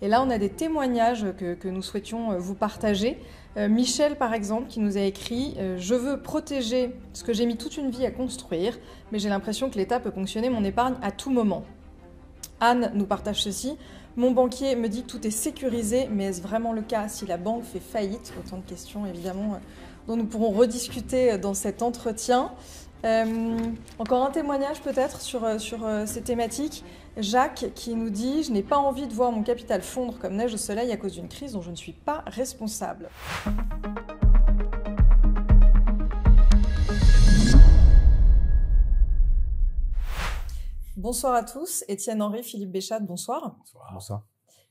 Et là, on a des témoignages que nous souhaitions vous partager. Michel, par exemple, qui nous a écrit « Je veux protéger ce que j'ai mis toute une vie à construire, mais j'ai l'impression que l'État peut ponctionner mon épargne à tout moment. » Anne nous partage ceci. « Mon banquier me dit que tout est sécurisé, mais est-ce vraiment le cas si la banque fait faillite ?» Autant de questions, évidemment, dont nous pourrons rediscuter dans cet entretien. Encore un témoignage peut-être sur ces thématiques. Jacques qui nous dit « Je n'ai pas envie de voir mon capital fondre comme neige au soleil à cause d'une crise dont je ne suis pas responsable. » Bonsoir à tous. Étienne Henry, Philippe Béchade, bonsoir. Bonsoir. Bonsoir.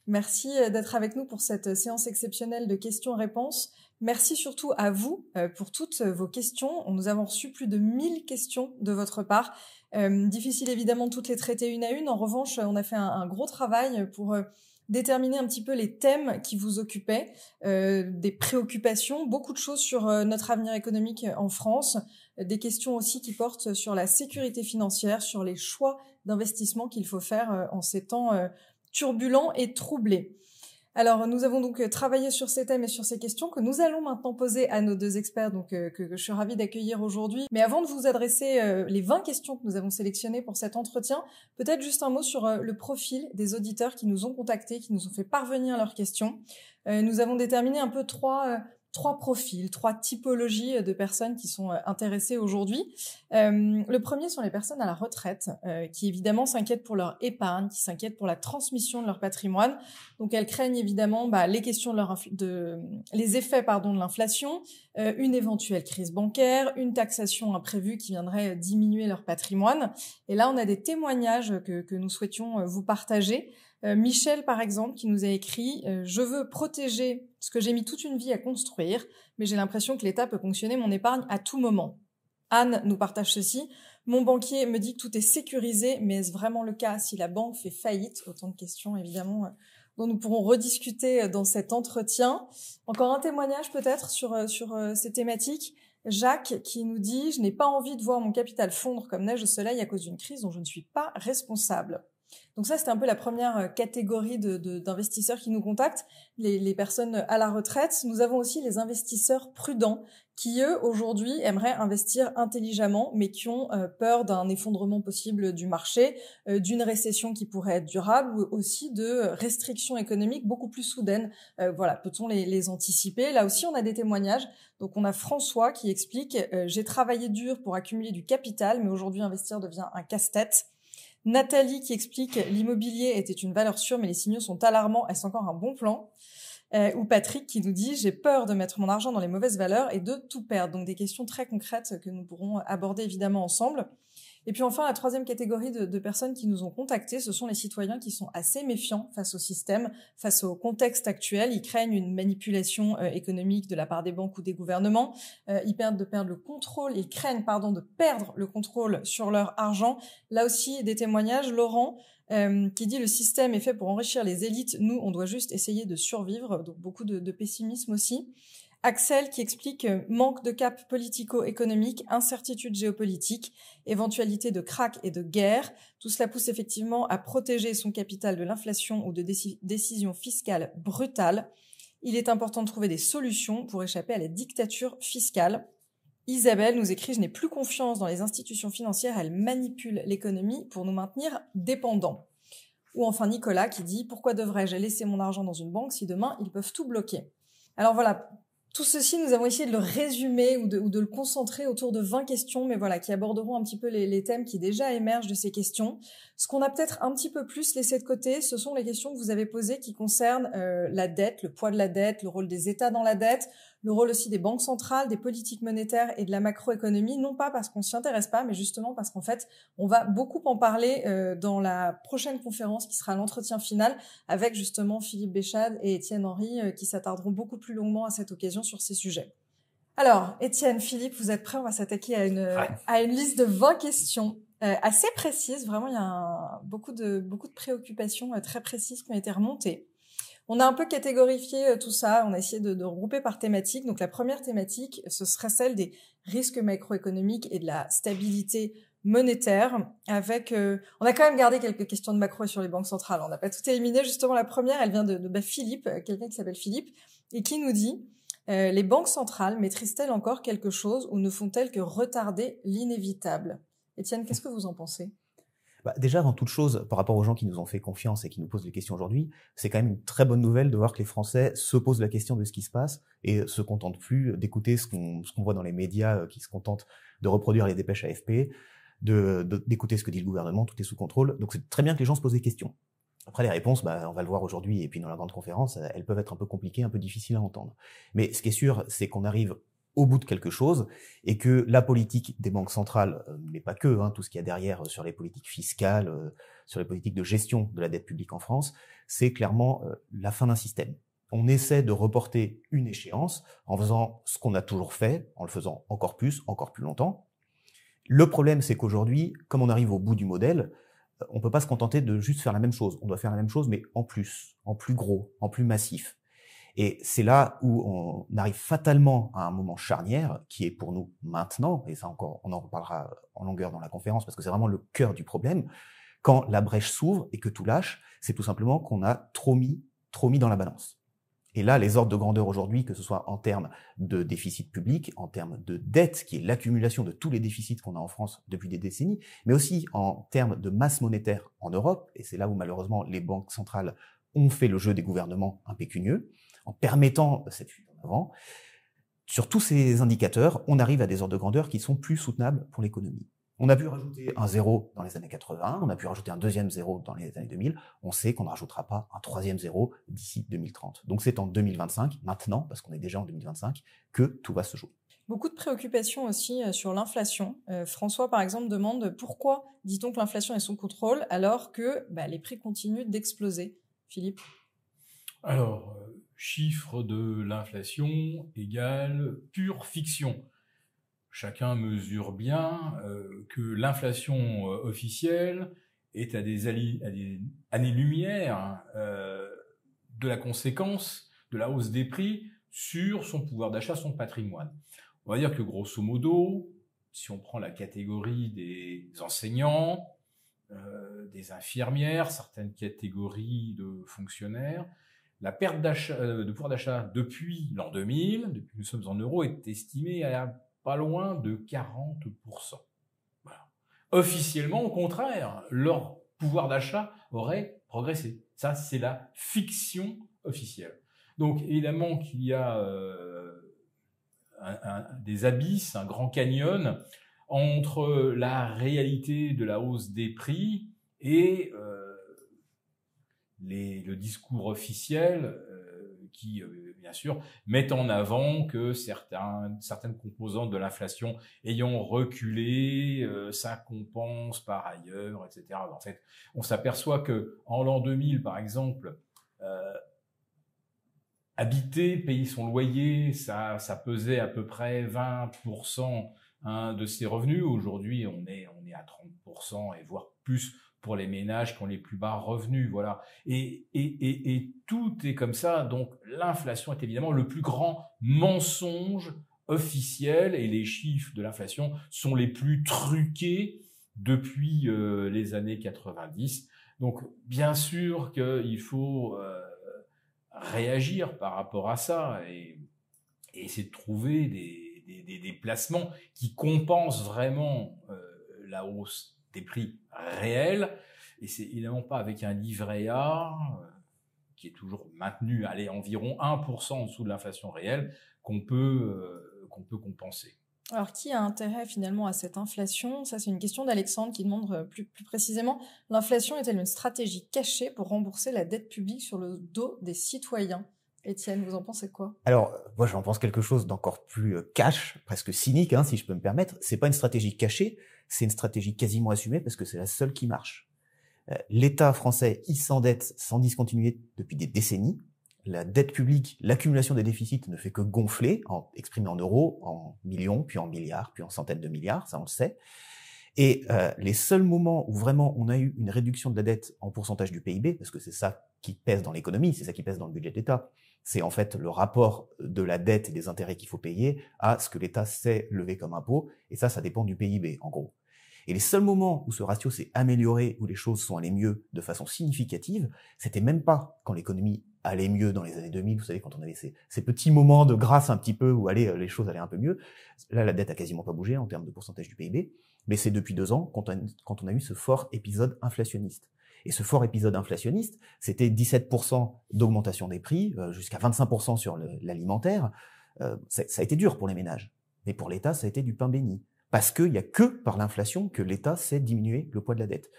Merci d'être avec nous pour cette séance exceptionnelle de questions-réponses. Merci surtout à vous pour toutes vos questions. Nous avons reçu plus de 1000 questions de votre part. Difficile évidemment de toutes les traiter une à une. En revanche, on a fait un gros travail pour déterminer un petit peu les thèmes qui vous occupaient, des préoccupations, beaucoup de choses sur notre avenir économique en France, des questions aussi qui portent sur la sécurité financière, sur les choix d'investissement qu'il faut faire en ces temps turbulents et troublés. Alors, nous avons donc travaillé sur ces thèmes et sur ces questions que nous allons maintenant poser à nos deux experts, donc que je suis ravie d'accueillir aujourd'hui. Mais avant de vous adresser les 20 questions que nous avons sélectionnées pour cet entretien, peut-être juste un mot sur le profil des auditeurs qui nous ont contactés, qui nous ont fait parvenir leurs questions. Nous avons déterminé un peu trois profils, trois typologies de personnes qui sont intéressées aujourd'hui. Le premier sont les personnes à la retraite, qui évidemment s'inquiètent pour leur épargne, qui s'inquiètent pour la transmission de leur patrimoine. Donc elles craignent évidemment les questions les effets de l'inflation, une éventuelle crise bancaire, une taxation imprévue qui viendrait diminuer leur patrimoine. Et là, on a des témoignages que nous souhaitions vous partager. Michel, par exemple, qui nous a écrit « Je veux protéger ce que j'ai mis toute une vie à construire, mais j'ai l'impression que l'État peut ponctionner mon épargne à tout moment. » Anne nous partage ceci. « Mon banquier me dit que tout est sécurisé, mais est-ce vraiment le cas si la banque fait faillite ?» Autant de questions, évidemment, dont nous pourrons rediscuter dans cet entretien. Encore un témoignage peut-être sur ces thématiques. Jacques qui nous dit « Je n'ai pas envie de voir mon capital fondre comme neige au soleil à cause d'une crise dont je ne suis pas responsable. » Donc ça, c'était un peu la première catégorie d'investisseurs qui nous contactent, les personnes à la retraite. Nous avons aussi les investisseurs prudents qui, eux, aujourd'hui, aimeraient investir intelligemment, mais qui ont peur d'un effondrement possible du marché, d'une récession qui pourrait être durable, ou aussi de restrictions économiques beaucoup plus soudaines. Voilà, peut-on les anticiper? Là aussi, on a des témoignages. Donc on a François qui explique « J'ai travaillé dur pour accumuler du capital, mais aujourd'hui, investir devient un casse-tête. » Nathalie qui explique « L'immobilier était une valeur sûre, mais les signaux sont alarmants. Est-ce encore un bon plan ?» Ou Patrick qui nous dit « J'ai peur de mettre mon argent dans les mauvaises valeurs et de tout perdre. » Donc des questions très concrètes que nous pourrons aborder évidemment ensemble. Et puis enfin, la troisième catégorie de personnes qui nous ont contactés, ce sont les citoyens qui sont assez méfiants face au système, face au contexte actuel. Ils craignent une manipulation économique de la part des banques ou des gouvernements. Ils craignent de perdre le contrôle sur leur argent. Là aussi, des témoignages. Laurent qui dit « Le système est fait pour enrichir les élites. Nous, on doit juste essayer de survivre. » Donc beaucoup de pessimisme aussi. Axel qui explique manque de cap politico-économique, incertitude géopolitique, éventualité de krach et de guerre. Tout cela pousse effectivement à protéger son capital de l'inflation ou de décisions fiscales brutales. Il est important de trouver des solutions pour échapper à la dictature fiscale. Isabelle nous écrit « Je n'ai plus confiance dans les institutions financières, elles manipulent l'économie pour nous maintenir dépendants. » Ou enfin Nicolas qui dit « Pourquoi devrais-je laisser mon argent dans une banque si demain ils peuvent tout bloquer ?» Alors voilà. Tout ceci, nous avons essayé de le résumer ou de le concentrer autour de 20 questions, mais voilà, qui aborderont un petit peu les thèmes qui déjà émergent de ces questions. Ce qu'on a peut-être un petit peu plus laissé de côté, ce sont les questions que vous avez posées qui concernent la dette, le poids de la dette, le rôle des États dans la dette, le rôle aussi des banques centrales, des politiques monétaires et de la macroéconomie, non pas parce qu'on s'y intéresse pas, mais justement parce qu'en fait, on va beaucoup en parler dans la prochaine conférence qui sera l'entretien final avec justement Philippe Béchade et Étienne Henry qui s'attarderont beaucoup plus longuement à cette occasion sur ces sujets. Alors, Étienne, Philippe, vous êtes prêts? On va s'attaquer à une liste de 20 questions assez précises. Vraiment, il y a beaucoup de préoccupations très précises qui ont été remontées. On a un peu catégorifié tout ça, on a essayé de regrouper par thématique. Donc la première thématique, ce serait celle des risques macroéconomiques et de la stabilité monétaire avec... on a quand même gardé quelques questions de macro sur les banques centrales. On n'a pas tout éliminé. Justement, la première, elle vient de Philippe, quelqu'un qui s'appelle Philippe, et qui nous dit les banques centrales maîtrisent-elles encore quelque chose ou ne font-elles que retarder l'inévitable? Étienne, qu'est-ce que vous en pensez? Déjà, avant toute chose, par rapport aux gens qui nous ont fait confiance et qui nous posent des questions aujourd'hui, c'est quand même une très bonne nouvelle de voir que les Français se posent la question de ce qui se passe et se contentent plus d'écouter ce qu'on voit dans les médias qui se contentent de reproduire les dépêches AFP, d'écouter ce que dit le gouvernement, tout est sous contrôle. Donc c'est très bien que les gens se posent des questions. Après, les réponses, on va le voir aujourd'hui et puis dans la grande conférence, elles peuvent être un peu compliquées, un peu difficiles à entendre. Mais ce qui est sûr, c'est qu'on arrive au bout de quelque chose, et que la politique des banques centrales, mais pas que, tout ce qu'il y a derrière sur les politiques fiscales, sur les politiques de gestion de la dette publique en France, c'est clairement la fin d'un système. On essaie de reporter une échéance en faisant ce qu'on a toujours fait, en le faisant encore plus longtemps. Le problème, c'est qu'aujourd'hui, comme on arrive au bout du modèle, on peut pas se contenter de juste faire la même chose. On doit faire la même chose, mais en plus gros, en plus massif. Et c'est là où on arrive fatalement à un moment charnière qui est pour nous maintenant, et ça encore, on en reparlera en longueur dans la conférence parce que c'est vraiment le cœur du problème. Quand la brèche s'ouvre et que tout lâche, c'est tout simplement qu'on a trop mis dans la balance. Et là, les ordres de grandeur aujourd'hui, que ce soit en termes de déficit public, en termes de dette, qui est l'accumulation de tous les déficits qu'on a en France depuis des décennies, mais aussi en termes de masse monétaire en Europe, et c'est là où malheureusement les banques centrales ont fait le jeu des gouvernements impécunieux, en permettant cette fuite en avant. Sur tous ces indicateurs, on arrive à des ordres de grandeur qui sont plus soutenables pour l'économie. On a pu rajouter un zéro dans les années 80, on a pu rajouter un deuxième zéro dans les années 2000, on sait qu'on ne rajoutera pas un troisième zéro d'ici 2030. Donc c'est en 2025, maintenant, parce qu'on est déjà en 2025, que tout va se jouer. Beaucoup de préoccupations aussi sur l'inflation. François, par exemple, demande pourquoi dit-on que l'inflation est sous contrôle alors que les prix continuent d'exploser. Philippe? Alors, chiffre de l'inflation égale pure fiction. Chacun mesure bien que l'inflation officielle est à des années-lumière de la conséquence de la hausse des prix sur son pouvoir d'achat, son patrimoine. On va dire que grosso modo, si on prend la catégorie des enseignants, des infirmières, certaines catégories de fonctionnaires, la perte de pouvoir d'achat depuis l'an 2000, depuis que nous sommes en euros, est estimée à pas loin de 40%. Voilà. Officiellement, au contraire, leur pouvoir d'achat aurait progressé. Ça, c'est la fiction officielle. Donc, évidemment qu'il y a des abysses, un grand canyon entre la réalité de la hausse des prix et le discours officiel qui, bien sûr, met en avant que certaines composantes de l'inflation ayant reculé, ça compense par ailleurs, etc. En fait, on s'aperçoit que en l'an 2000, par exemple, habiter, payer son loyer, ça pesait à peu près 20% de ses revenus. Aujourd'hui, on est à 30% et voire plus pour les ménages qui ont les plus bas revenus, voilà. Et tout est comme ça. Donc, l'inflation est évidemment le plus grand mensonge officiel et les chiffres de l'inflation sont les plus truqués depuis les années 90. Donc, bien sûr qu'il faut réagir par rapport à ça et essayer de trouver des placements qui compensent vraiment la hausse des prix réels, et c'est évidemment pas avec un livret A qui est toujours maintenu à environ 1% en dessous de l'inflation réelle qu'on peut compenser. Alors, qui a intérêt finalement à cette inflation? Ça, c'est une question d'Alexandre qui demande plus précisément, l'inflation est-elle une stratégie cachée pour rembourser la dette publique sur le dos des citoyens? Étienne, vous en pensez quoi? Alors, moi j'en pense quelque chose d'encore plus cash, presque cynique, si je peux me permettre. C'est pas une stratégie cachée, c'est une stratégie quasiment assumée parce que c'est la seule qui marche. L'État français, il s'endette sans discontinuer depuis des décennies. La dette publique, l'accumulation des déficits ne fait que gonfler, exprimé en euros, en millions, puis en milliards, puis en centaines de milliards, ça on le sait. Et les seuls moments où vraiment on a eu une réduction de la dette en pourcentage du PIB, parce que c'est ça qui pèse dans l'économie, c'est ça qui pèse dans le budget de l'État, c'est en fait le rapport de la dette et des intérêts qu'il faut payer à ce que l'État sait lever comme impôt, et ça dépend du PIB, en gros. Et les seuls moments où ce ratio s'est amélioré, où les choses sont allées mieux de façon significative, c'était même pas quand l'économie allait mieux dans les années 2000, vous savez, quand on avait ces petits moments de grâce un petit peu où les choses allaient un peu mieux. Là, la dette a quasiment pas bougé en termes de pourcentage du PIB, mais c'est depuis 2 ans quand on a eu ce fort épisode inflationniste. Et ce fort épisode inflationniste, c'était 17% d'augmentation des prix, jusqu'à 25% sur l'alimentaire. Ça a été dur pour les ménages. Mais pour l'État, ça a été du pain béni. Parce qu'il n'y a que par l'inflation que l'État sait diminuer le poids de la dette.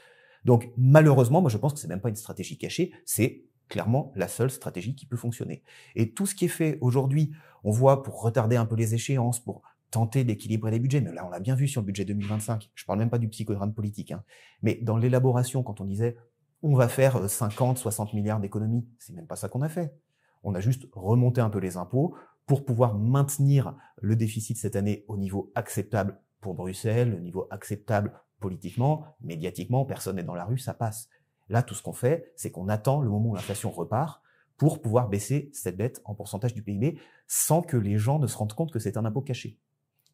Donc, malheureusement, moi je pense que c'est même pas une stratégie cachée, c'est clairement la seule stratégie qui peut fonctionner. Et tout ce qui est fait aujourd'hui, on voit pour retarder un peu les échéances, pour tenter d'équilibrer les budgets, mais là on l'a bien vu sur le budget 2025, je parle même pas du psychodrame politique, hein. Mais dans l'élaboration, quand on disait on va faire 50, 60 milliards d'économies, c'est même pas ça qu'on a fait. On a juste remonté un peu les impôts pour pouvoir maintenir le déficit cette année au niveau acceptable pour Bruxelles, au niveau acceptable politiquement, médiatiquement, personne n'est dans la rue, ça passe. Là, tout ce qu'on fait, c'est qu'on attend le moment où l'inflation repart pour pouvoir baisser cette dette en pourcentage du PIB sans que les gens ne se rendent compte que c'est un impôt caché.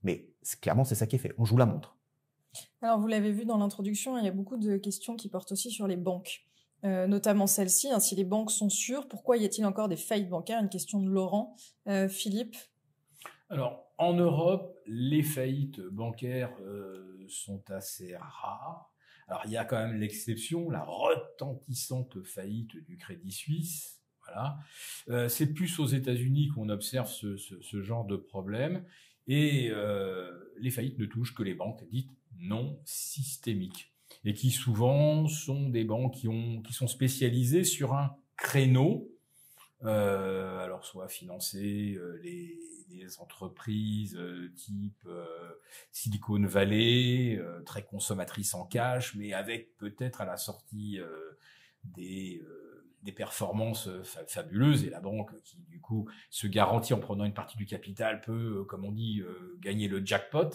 Mais clairement, c'est ça qui est fait. On joue la montre. Alors, vous l'avez vu dans l'introduction, il y a beaucoup de questions qui portent aussi sur les banques, notamment celle-ci. Si les banques sont sûres, pourquoi y a-t-il encore des faillites bancaires? Une question de Laurent. Philippe? Alors, en Europe, les faillites bancaires sont assez rares. Alors, il y a quand même l'exception, la retentissante faillite du Crédit Suisse. Voilà. C'est plus aux États-Unis qu'on observe ce genre de problème. Et les faillites ne touchent que les banques dites non systémiques. Et qui souvent sont des banques qui sont spécialisées sur un créneau. Alors, soit financer les entreprises type Silicon Valley, très consommatrices en cash, mais avec peut-être à la sortie des performances fabuleuses, et la banque qui du coup se garantit en prenant une partie du capital peut, comme on dit, gagner le jackpot.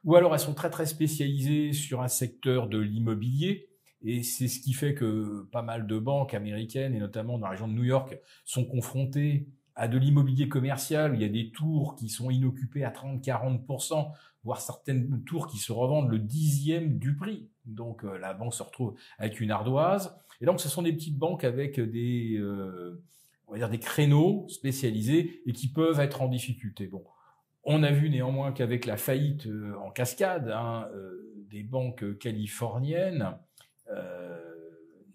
Ou alors elles sont très très spécialisées sur un secteur de l'immobilier. Et c'est ce qui fait que pas mal de banques américaines, et notamment dans la région de New York, sont confrontées à de l'immobilier commercial. Il y a des tours qui sont inoccupées à 30-40%, voire certaines tours qui se revendent le 10e du prix. Donc la banque se retrouve avec une ardoise. Et donc ce sont des petites banques avec on va dire des créneaux spécialisés et qui peuvent être en difficulté. Bon, on a vu néanmoins qu'avec la faillite en cascade des banques californiennes,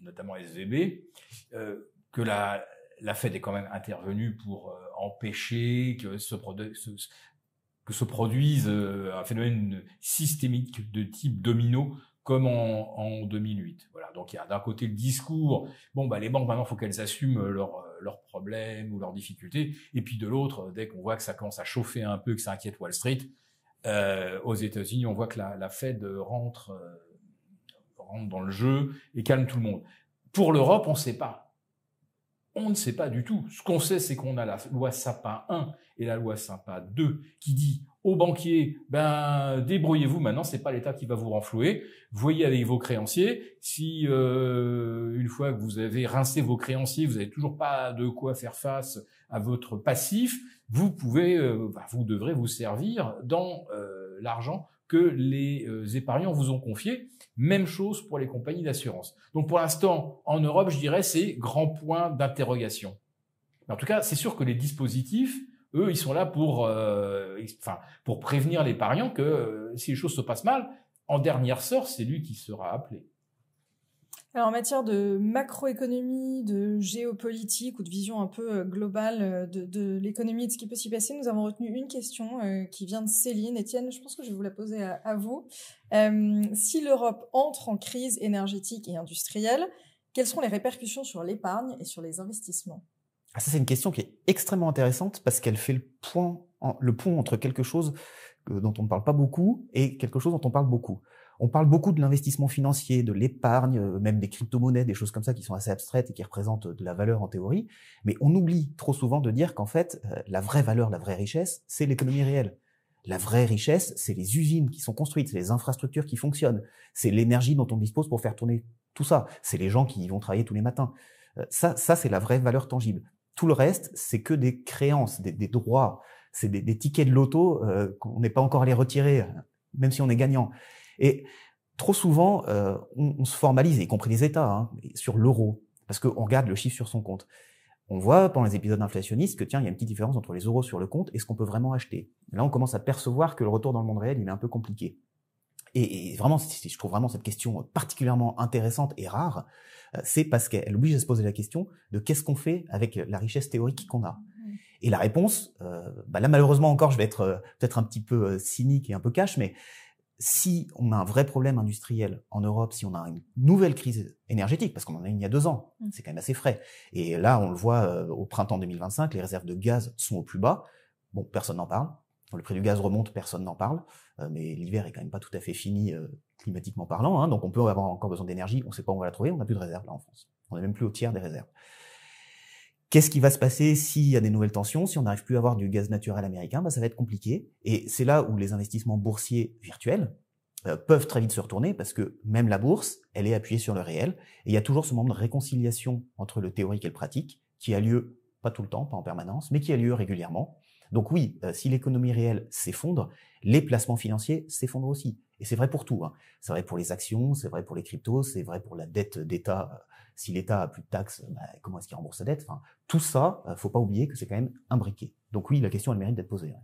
notamment SVB, que la Fed est quand même intervenue pour empêcher que se produise un phénomène systémique de type domino comme en 2008. Voilà. Donc il y a d'un côté le discours, les banques maintenant il faut qu'elles assument leurs problèmes ou leurs difficultés, et puis de l'autre, dès qu'on voit que ça commence à chauffer un peu, que ça inquiète Wall Street, aux États-Unis, on voit que la Fed rentre dans le jeu et calme tout le monde. Pour l'Europe, on ne sait pas. On ne sait pas du tout. Ce qu'on sait, c'est qu'on a la loi Sapin 1 et la loi Sapin 2 qui dit aux banquiers, débrouillez-vous maintenant, c'est pas l'État qui va vous renflouer. Voyez avec vos créanciers. Si une fois que vous avez rincé vos créanciers, vous n'avez toujours pas de quoi faire face à votre passif, vous devrez vous servir dans l'argent que les épargnants vous ont confié. Même chose pour les compagnies d'assurance. Donc pour l'instant, en Europe, je dirais, c'est grand point d'interrogation. En tout cas, c'est sûr que les dispositifs, eux, ils sont là pour prévenir l'épargnant que si les choses se passent mal, en dernier ressort, c'est lui qui sera appelé. Alors en matière de macroéconomie, de géopolitique ou de vision un peu globale de l'économie et de ce qui peut s'y passer, nous avons retenu une question qui vient de Céline. Étienne, je pense que je vais vous la poser à vous. Si l'Europe entre en crise énergétique et industrielle, quelles sont les répercussions sur l'épargne et sur les investissements? Ça, c'est une question qui est extrêmement intéressante parce qu'elle fait le pont entre quelque chose dont on ne parle pas beaucoup et quelque chose dont on parle beaucoup. On parle beaucoup de l'investissement financier, de l'épargne, même des crypto-monnaies, des choses comme ça qui sont assez abstraites et qui représentent de la valeur en théorie. Mais on oublie trop souvent de dire qu'en fait, la vraie valeur, la vraie richesse, c'est l'économie réelle. La vraie richesse, c'est les usines qui sont construites, c'est les infrastructures qui fonctionnent, c'est l'énergie dont on dispose pour faire tourner tout ça, c'est les gens qui y vont travailler tous les matins. Ça c'est la vraie valeur tangible. Tout le reste, c'est que des créances, des droits, c'est des tickets de loto qu'on n'est pas encore allé retirer, même si on est gagnant. Et trop souvent, on se formalise, y compris les États, hein, sur l'euro, parce qu'on regarde le chiffre sur son compte. On voit pendant les épisodes inflationnistes que tiens, il y a une petite différence entre les euros sur le compte et ce qu'on peut vraiment acheter. Là, on commence à percevoir que le retour dans le monde réel, il est un peu compliqué. Et vraiment, je trouve vraiment cette question particulièrement intéressante et rare, c'est parce qu'elle oblige à se poser la question de qu'est-ce qu'on fait avec la richesse théorique qu'on a. Et la réponse, là malheureusement encore, je vais être peut-être un petit peu cynique et un peu cash, mais si on a un vrai problème industriel en Europe, si on a une nouvelle crise énergétique, parce qu'on en a une il y a 2 ans, c'est quand même assez frais, et là on le voit au printemps 2025, les réserves de gaz sont au plus bas, bon, personne n'en parle, le prix du gaz remonte, personne n'en parle, mais l'hiver est quand même pas tout à fait fini climatiquement parlant, hein, donc on peut avoir encore besoin d'énergie, on sait pas où on va la trouver, on n'a plus de réserves là en France, on n'est même plus au tiers des réserves. Qu'est-ce qui va se passer s'il y a des nouvelles tensions, si on n'arrive plus à avoir du gaz naturel américain? Ça va être compliqué. Et c'est là où les investissements boursiers virtuels peuvent très vite se retourner, parce que même la bourse, elle est appuyée sur le réel. Et il y a toujours ce moment de réconciliation entre le théorique et le pratique, qui a lieu, pas tout le temps, pas en permanence, mais qui a lieu régulièrement. Donc oui, si l'économie réelle s'effondre, les placements financiers s'effondrent aussi. Et c'est vrai pour tout, hein. C'est vrai pour les actions, c'est vrai pour les cryptos, c'est vrai pour la dette d'État. Si l'État a plus de taxes, comment est-ce qu'il rembourse sa dette? Enfin, tout ça, faut pas oublier que c'est quand même imbriqué. Donc oui, la question, elle mérite d'être posée. Ouais.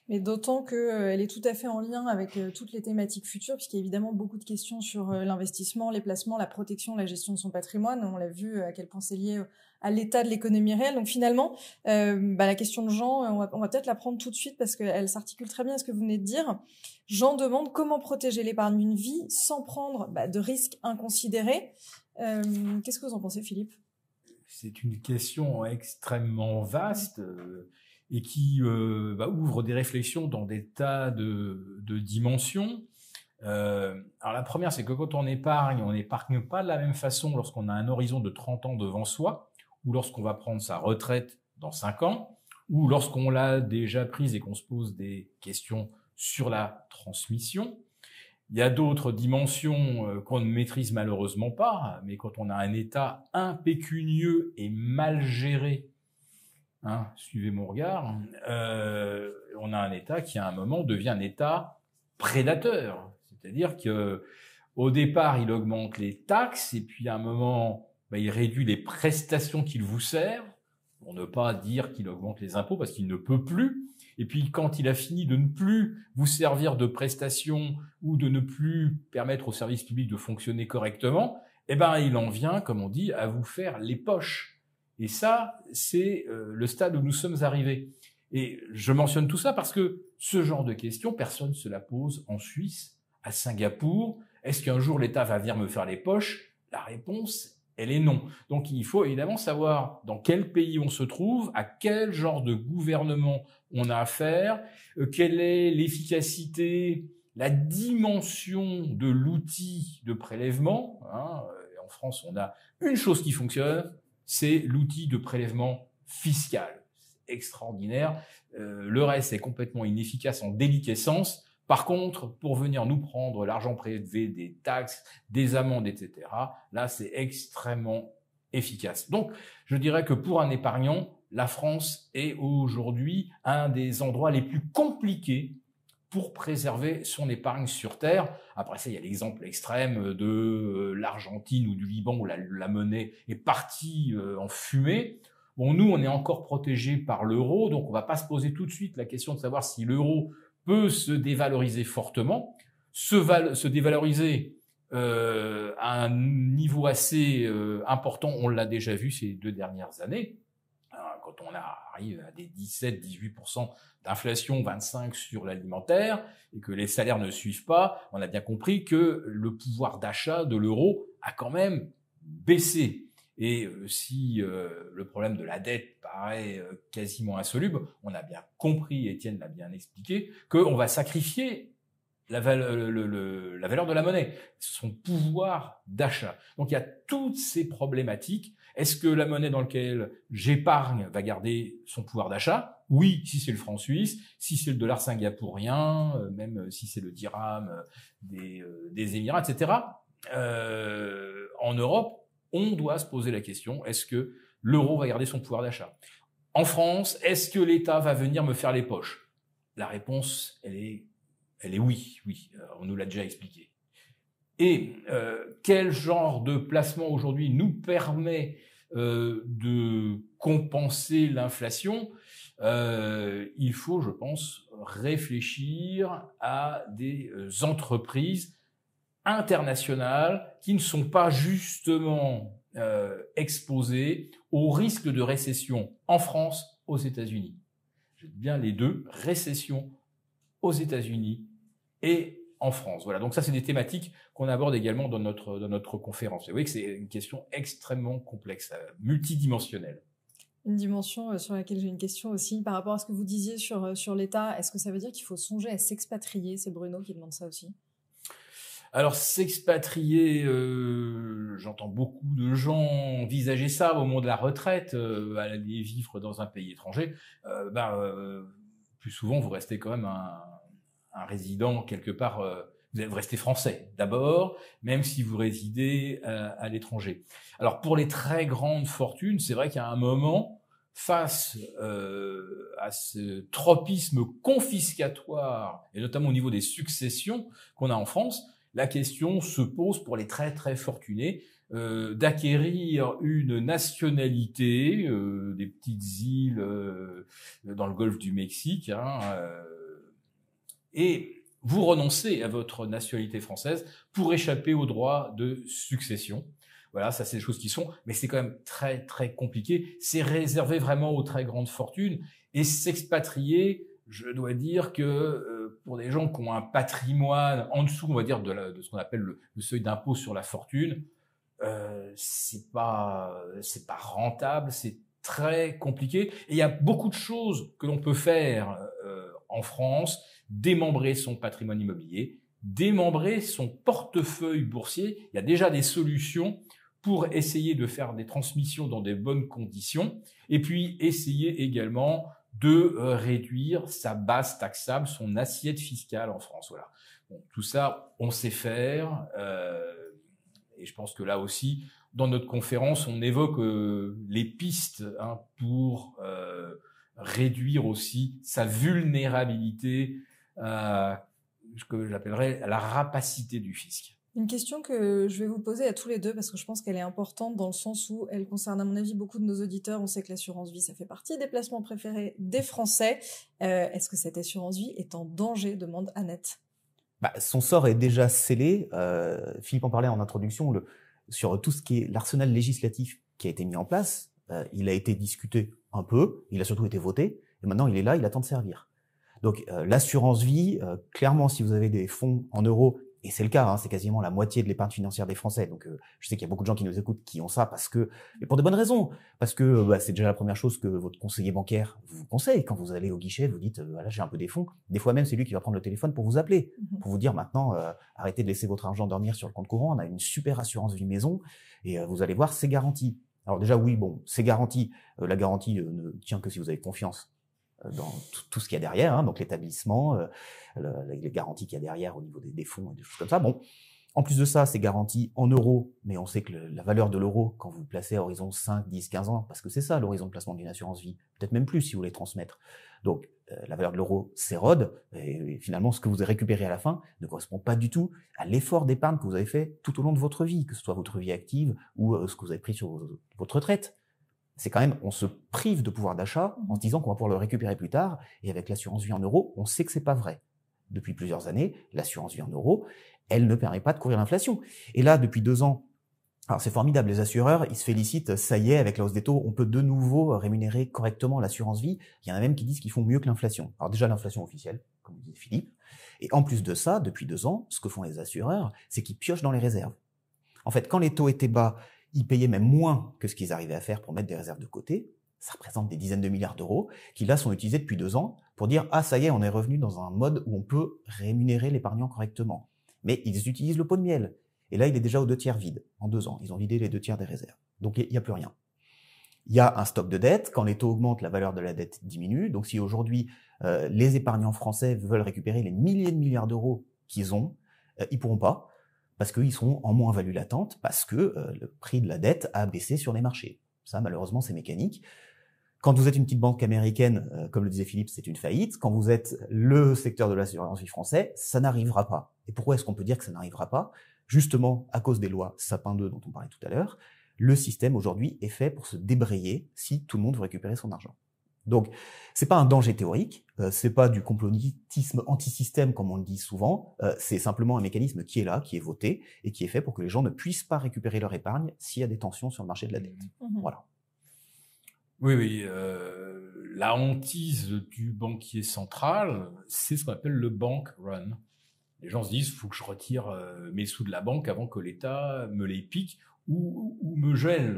Mais d'autant qu'elle est tout à fait en lien avec toutes les thématiques futures, puisqu'il y a évidemment beaucoup de questions sur l'investissement, les placements, la protection, la gestion de son patrimoine. On l'a vu à quel point c'est lié à l'état de l'économie réelle. Donc finalement, la question de Jean, on va peut-être la prendre tout de suite parce qu'elle s'articule très bien à ce que vous venez de dire. Jean demande comment protéger l'épargne d'une vie sans prendre de risques inconsidérés. Qu'est-ce que vous en pensez, Philippe? C'est une question extrêmement vaste et qui ouvre des réflexions dans des tas de dimensions. Alors la première, c'est que quand on n'épargne pas de la même façon lorsqu'on a un horizon de 30 ans devant soi, ou lorsqu'on va prendre sa retraite dans 5 ans, ou lorsqu'on l'a déjà prise et qu'on se pose des questions sur la transmission. Il y a d'autres dimensions qu'on ne maîtrise malheureusement pas, mais quand on a un État impécunieux et mal géré, suivez mon regard, on a un État qui à un moment devient un État prédateur. C'est-à-dire que au départ, il augmente les taxes et puis à un moment, il réduit les prestations qu'il vous sert, pour ne pas dire qu'il augmente les impôts parce qu'il ne peut plus. Et puis, quand il a fini de ne plus vous servir de prestations ou de ne plus permettre au service public de fonctionner correctement, il en vient, comme on dit, à vous faire les poches. Et ça, c'est le stade où nous sommes arrivés. Et je mentionne tout ça parce que ce genre de questions, personne ne se la pose en Suisse, à Singapour. Est-ce qu'un jour l'État va venir me faire les poches? La réponse, elle est non. Donc, il faut évidemment savoir dans quel pays on se trouve, à quel genre de gouvernement on a affaire, quelle est l'efficacité, la dimension de l'outil de prélèvement. En France, on a une chose qui fonctionne, c'est l'outil de prélèvement fiscal. C'est extraordinaire. Le reste est complètement inefficace en déliquescence. Par contre, pour venir nous prendre l'argent prélevé des taxes, des amendes, etc., là, c'est extrêmement efficace. Donc, je dirais que pour un épargnant, la France est aujourd'hui un des endroits les plus compliqués pour préserver son épargne sur Terre. Après ça, il y a l'exemple extrême de l'Argentine ou du Liban où la monnaie est partie en fumée. Bon, nous, on est encore protégés par l'euro, donc on va pas se poser tout de suite la question de savoir si l'euro peut se dévaloriser fortement, se dévaloriser à un niveau assez important. On l'a déjà vu ces 2 dernières années. Quand on arrive à des 17-18% d'inflation, 25% sur l'alimentaire, et que les salaires ne suivent pas, on a bien compris que le pouvoir d'achat de l'euro a quand même baissé. Et si le problème de la dette paraît quasiment insoluble, on a bien compris, Étienne l'a bien expliqué, qu'on va sacrifier la valeur de la monnaie, son pouvoir d'achat. Donc il y a toutes ces problématiques. Est-ce que la monnaie dans laquelle j'épargne va garder son pouvoir d'achat? Oui, si c'est le franc suisse, si c'est le dollar singapourien, même si c'est le dirham des Émirats, etc. En Europe, on doit se poser la question, est-ce que l'euro va garder son pouvoir d'achat? En France, est-ce que l'État va venir me faire les poches? La réponse, elle est oui. On nous l'a déjà expliqué. Et quel genre de placement aujourd'hui nous permet de compenser l'inflation? Il faut, je pense, réfléchir à des entreprises internationales qui ne sont pas justement exposées au risque de récession en France, aux États-Unis. Je dis bien les deux, récession aux États-Unis et en France. Voilà, donc ça c'est des thématiques qu'on aborde également dans notre conférence. Vous voyez que c'est une question extrêmement complexe, multidimensionnelle. Une dimension sur laquelle j'ai une question aussi, par rapport à ce que vous disiez sur l'État, est-ce que ça veut dire qu'il faut songer à s'expatrier? C'est Bruno qui demande ça aussi. Alors s'expatrier, j'entends beaucoup de gens envisager ça au moment de la retraite, aller vivre dans un pays étranger. Plus souvent vous restez quand même un résident quelque part. Vous restez français d'abord, même si vous résidez à l'étranger. Alors pour les très grandes fortunes, c'est vrai qu'à un moment, face à ce tropisme confiscatoire, et notamment au niveau des successions qu'on a en France, la question se pose pour les très très fortunés d'acquérir une nationalité, des petites îles dans le golfe du Mexique, et vous renoncez à votre nationalité française pour échapper aux droits de succession. Voilà, ça c'est des choses qui sont, mais c'est quand même très très compliqué. C'est réservé vraiment aux très grandes fortunes, et s'expatrier, je dois dire que pour des gens qui ont un patrimoine en dessous, on va dire de ce qu'on appelle le seuil d'impôt sur la fortune, c'est pas rentable, c'est très compliqué. Et il y a beaucoup de choses que l'on peut faire en France: démembrer son patrimoine immobilier, démembrer son portefeuille boursier. Il y a déjà des solutions pour essayer de faire des transmissions dans des bonnes conditions, et puis essayer également de réduire sa base taxable, son assiette fiscale en France. Voilà. Bon, tout ça, on sait faire, et je pense que là aussi, dans notre conférence, on évoque les pistes pour réduire aussi sa vulnérabilité à ce que j'appellerais la rapacité du fisc. Une question que je vais vous poser à tous les deux, parce que je pense qu'elle est importante dans le sens où elle concerne, à mon avis, beaucoup de nos auditeurs. On sait que l'assurance vie, ça fait partie des placements préférés des Français. Est-ce que cette assurance vie est en danger, demande Annette? Son sort est déjà scellé. Philippe en parlait en introduction, sur tout ce qui est l'arsenal législatif qui a été mis en place. Il a été discuté un peu, il a surtout été voté, et maintenant il est là, il attend de servir. Donc l'assurance vie, clairement, si vous avez des fonds en euros, et c'est le cas, c'est quasiment la moitié de l'épargne financière des Français. Donc je sais qu'il y a beaucoup de gens qui nous écoutent qui ont ça et pour de bonnes raisons, parce que c'est déjà la première chose que votre conseiller bancaire vous conseille quand vous allez au guichet. Vous dites voilà, j'ai un peu des fonds. Des fois même c'est lui qui va prendre le téléphone pour vous appeler, pour vous dire maintenant arrêtez de laisser votre argent dormir sur le compte courant. On a une super assurance vie maison et vous allez voir, c'est garanti. Alors déjà oui, bon, c'est garanti. La garantie ne tient que si vous avez confiance dans tout ce qu'il y a derrière, donc l'établissement, les garanties qu'il y a derrière au niveau des fonds et des choses comme ça. Bon, en plus de ça, c'est garanti en euros, mais on sait que la valeur de l'euro, quand vous placez à horizon 5, 10, 15 ans, parce que c'est ça l'horizon de placement d'une assurance vie, peut-être même plus si vous voulez transmettre. Donc, la valeur de l'euro s'érode, et finalement, ce que vous avez récupéré à la fin ne correspond pas du tout à l'effort d'épargne que vous avez fait tout au long de votre vie, que ce soit votre vie active ou ce que vous avez pris sur votre retraite. C'est quand même, on se prive de pouvoir d'achat en se disant qu'on va pouvoir le récupérer plus tard. Et avec l'assurance vie en euros, on sait que c'est pas vrai. Depuis plusieurs années, l'assurance vie en euros, elle ne permet pas de couvrir l'inflation. Et là, depuis 2 ans, alors c'est formidable, les assureurs, ils se félicitent, ça y est, avec la hausse des taux, on peut de nouveau rémunérer correctement l'assurance vie. Il y en a même qui disent qu'ils font mieux que l'inflation. Alors déjà, l'inflation officielle, comme disait Philippe. Et en plus de ça, depuis 2 ans, ce que font les assureurs, c'est qu'ils piochent dans les réserves. En fait, quand les taux étaient bas, ils payaient même moins que ce qu'ils arrivaient à faire pour mettre des réserves de côté. Ça représente des dizaines de milliards d'euros qui là sont utilisés depuis 2 ans pour dire « Ah, ça y est, on est revenu dans un mode où on peut rémunérer l'épargnant correctement. » Mais ils utilisent le pot de miel. Et là, il est déjà aux 2/3 vide. En 2 ans, ils ont vidé les 2/3 des réserves. Donc, il n'y a plus rien. Il y a un stock de dette. Quand les taux augmentent, la valeur de la dette diminue. Donc, si aujourd'hui, les épargnants français veulent récupérer les milliers de milliards d'euros qu'ils ont, ils pourront pas. Parce qu'ils seront en moins-value latente, parce que le prix de la dette a baissé sur les marchés. Ça, malheureusement, c'est mécanique. Quand vous êtes une petite banque américaine, comme le disait Philippe, c'est une faillite. Quand vous êtes le secteur de l'assurance vie français, ça n'arrivera pas. Et pourquoi est-ce qu'on peut dire que ça n'arrivera pas ? justement à cause des lois Sapin 2 dont on parlait tout à l'heure, le système aujourd'hui est fait pour se débrayer si tout le monde veut récupérer son argent. Donc, c'est pas un danger théorique, c'est pas du complotisme anti-système comme on le dit souvent, c'est simplement un mécanisme qui est là, qui est voté et qui est fait pour que les gens ne puissent pas récupérer leur épargne s'il y a des tensions sur le marché de la dette. Voilà. Oui, la hantise du banquier central, c'est ce qu'on appelle le bank run. Les gens se disent, il faut que je retire mes sous de la banque avant que l'État me les pique ou me gèle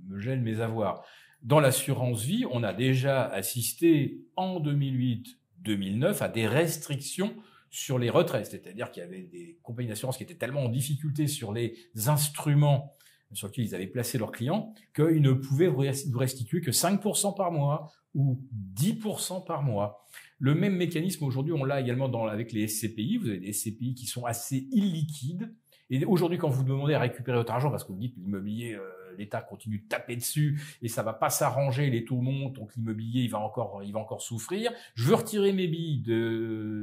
mes avoirs. Dans l'assurance vie, on a déjà assisté en 2008-2009 à des restrictions sur les retraites. C'est-à-dire qu'il y avait des compagnies d'assurance qui étaient tellement en difficulté sur les instruments sur lesquels ils avaient placé leurs clients qu'ils ne pouvaient vous restituer que 5% par mois ou 10% par mois. Le même mécanisme aujourd'hui, on l'a également avec les SCPI. Vous avez des SCPI qui sont assez illiquides. Et aujourd'hui, quand vous demandez à récupérer votre argent, parce que vous dites l'immobilier, l'État continue de taper dessus et ça va pas s'arranger, les taux montent, donc l'immobilier il va encore souffrir. Je veux retirer mes billes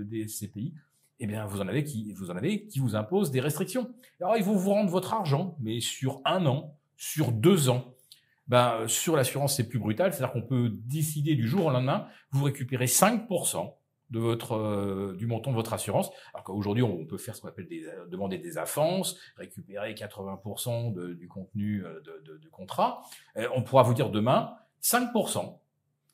des SCPI. Eh bien, vous en avez qui vous imposent des restrictions. Alors, ils vont vous rendre votre argent, mais sur 1 an, sur 2 ans. Sur l'assurance, c'est plus brutal. C'est-à-dire qu'on peut décider du jour au lendemain, vous récupérez 5% du montant de votre assurance. Alors qu'aujourd'hui, on peut faire ce qu'on appelle demander des avances, récupérer 80% du contenu de contrat. On pourra vous dire demain 5%.